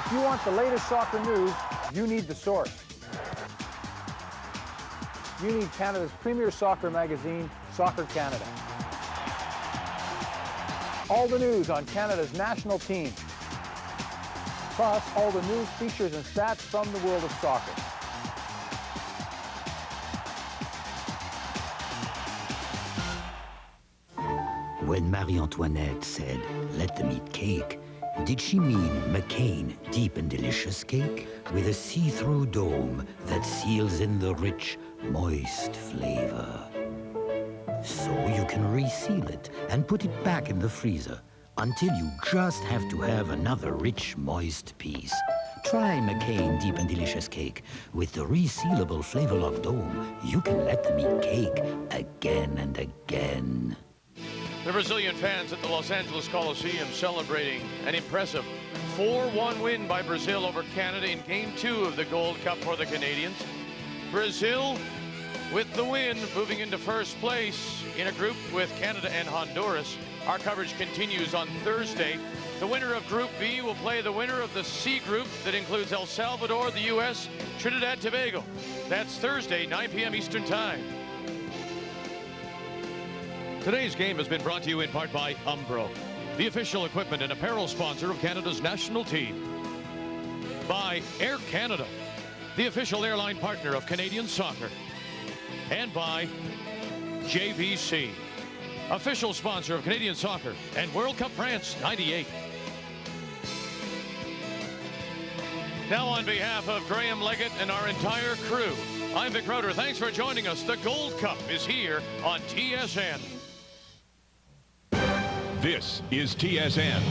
If you want the latest soccer news, you need the source. You need Canada's premier soccer magazine, Soccer Canada. All the news on Canada's national team. Plus, all the news, features, and stats from the world of soccer. When Marie Antoinette said, "Let them eat cake," did she mean McCain Deep and Delicious Cake with a see-through dome that seals in the rich, moist flavor? So you can reseal it and put it back in the freezer until you just have to have another rich, moist piece. Try McCain Deep and Delicious Cake. With the resealable flavor-lock dome, you can let them eat cake again and again. The Brazilian fans at the Los Angeles Coliseum celebrating an impressive 4-1 win by Brazil over Canada in Game 2 of the Gold Cup for the Canadians. Brazil, with the win, moving into first place in a group with Canada and Honduras. Our coverage continues on Thursday. The winner of Group B will play the winner of the C group that includes El Salvador, the U.S., Trinidad Tobago. That's Thursday, 9 p.m. Eastern Time. Today's game has been brought to you in part by Umbro, the official equipment and apparel sponsor of Canada's national team. By Air Canada, the official airline partner of Canadian soccer. And by JVC, official sponsor of Canadian soccer and World Cup France '98. Now on behalf of Graham Leggett and our entire crew, I'm Vic Roeder. Thanks for joining us. The Gold Cup is here on TSN. This is TSN.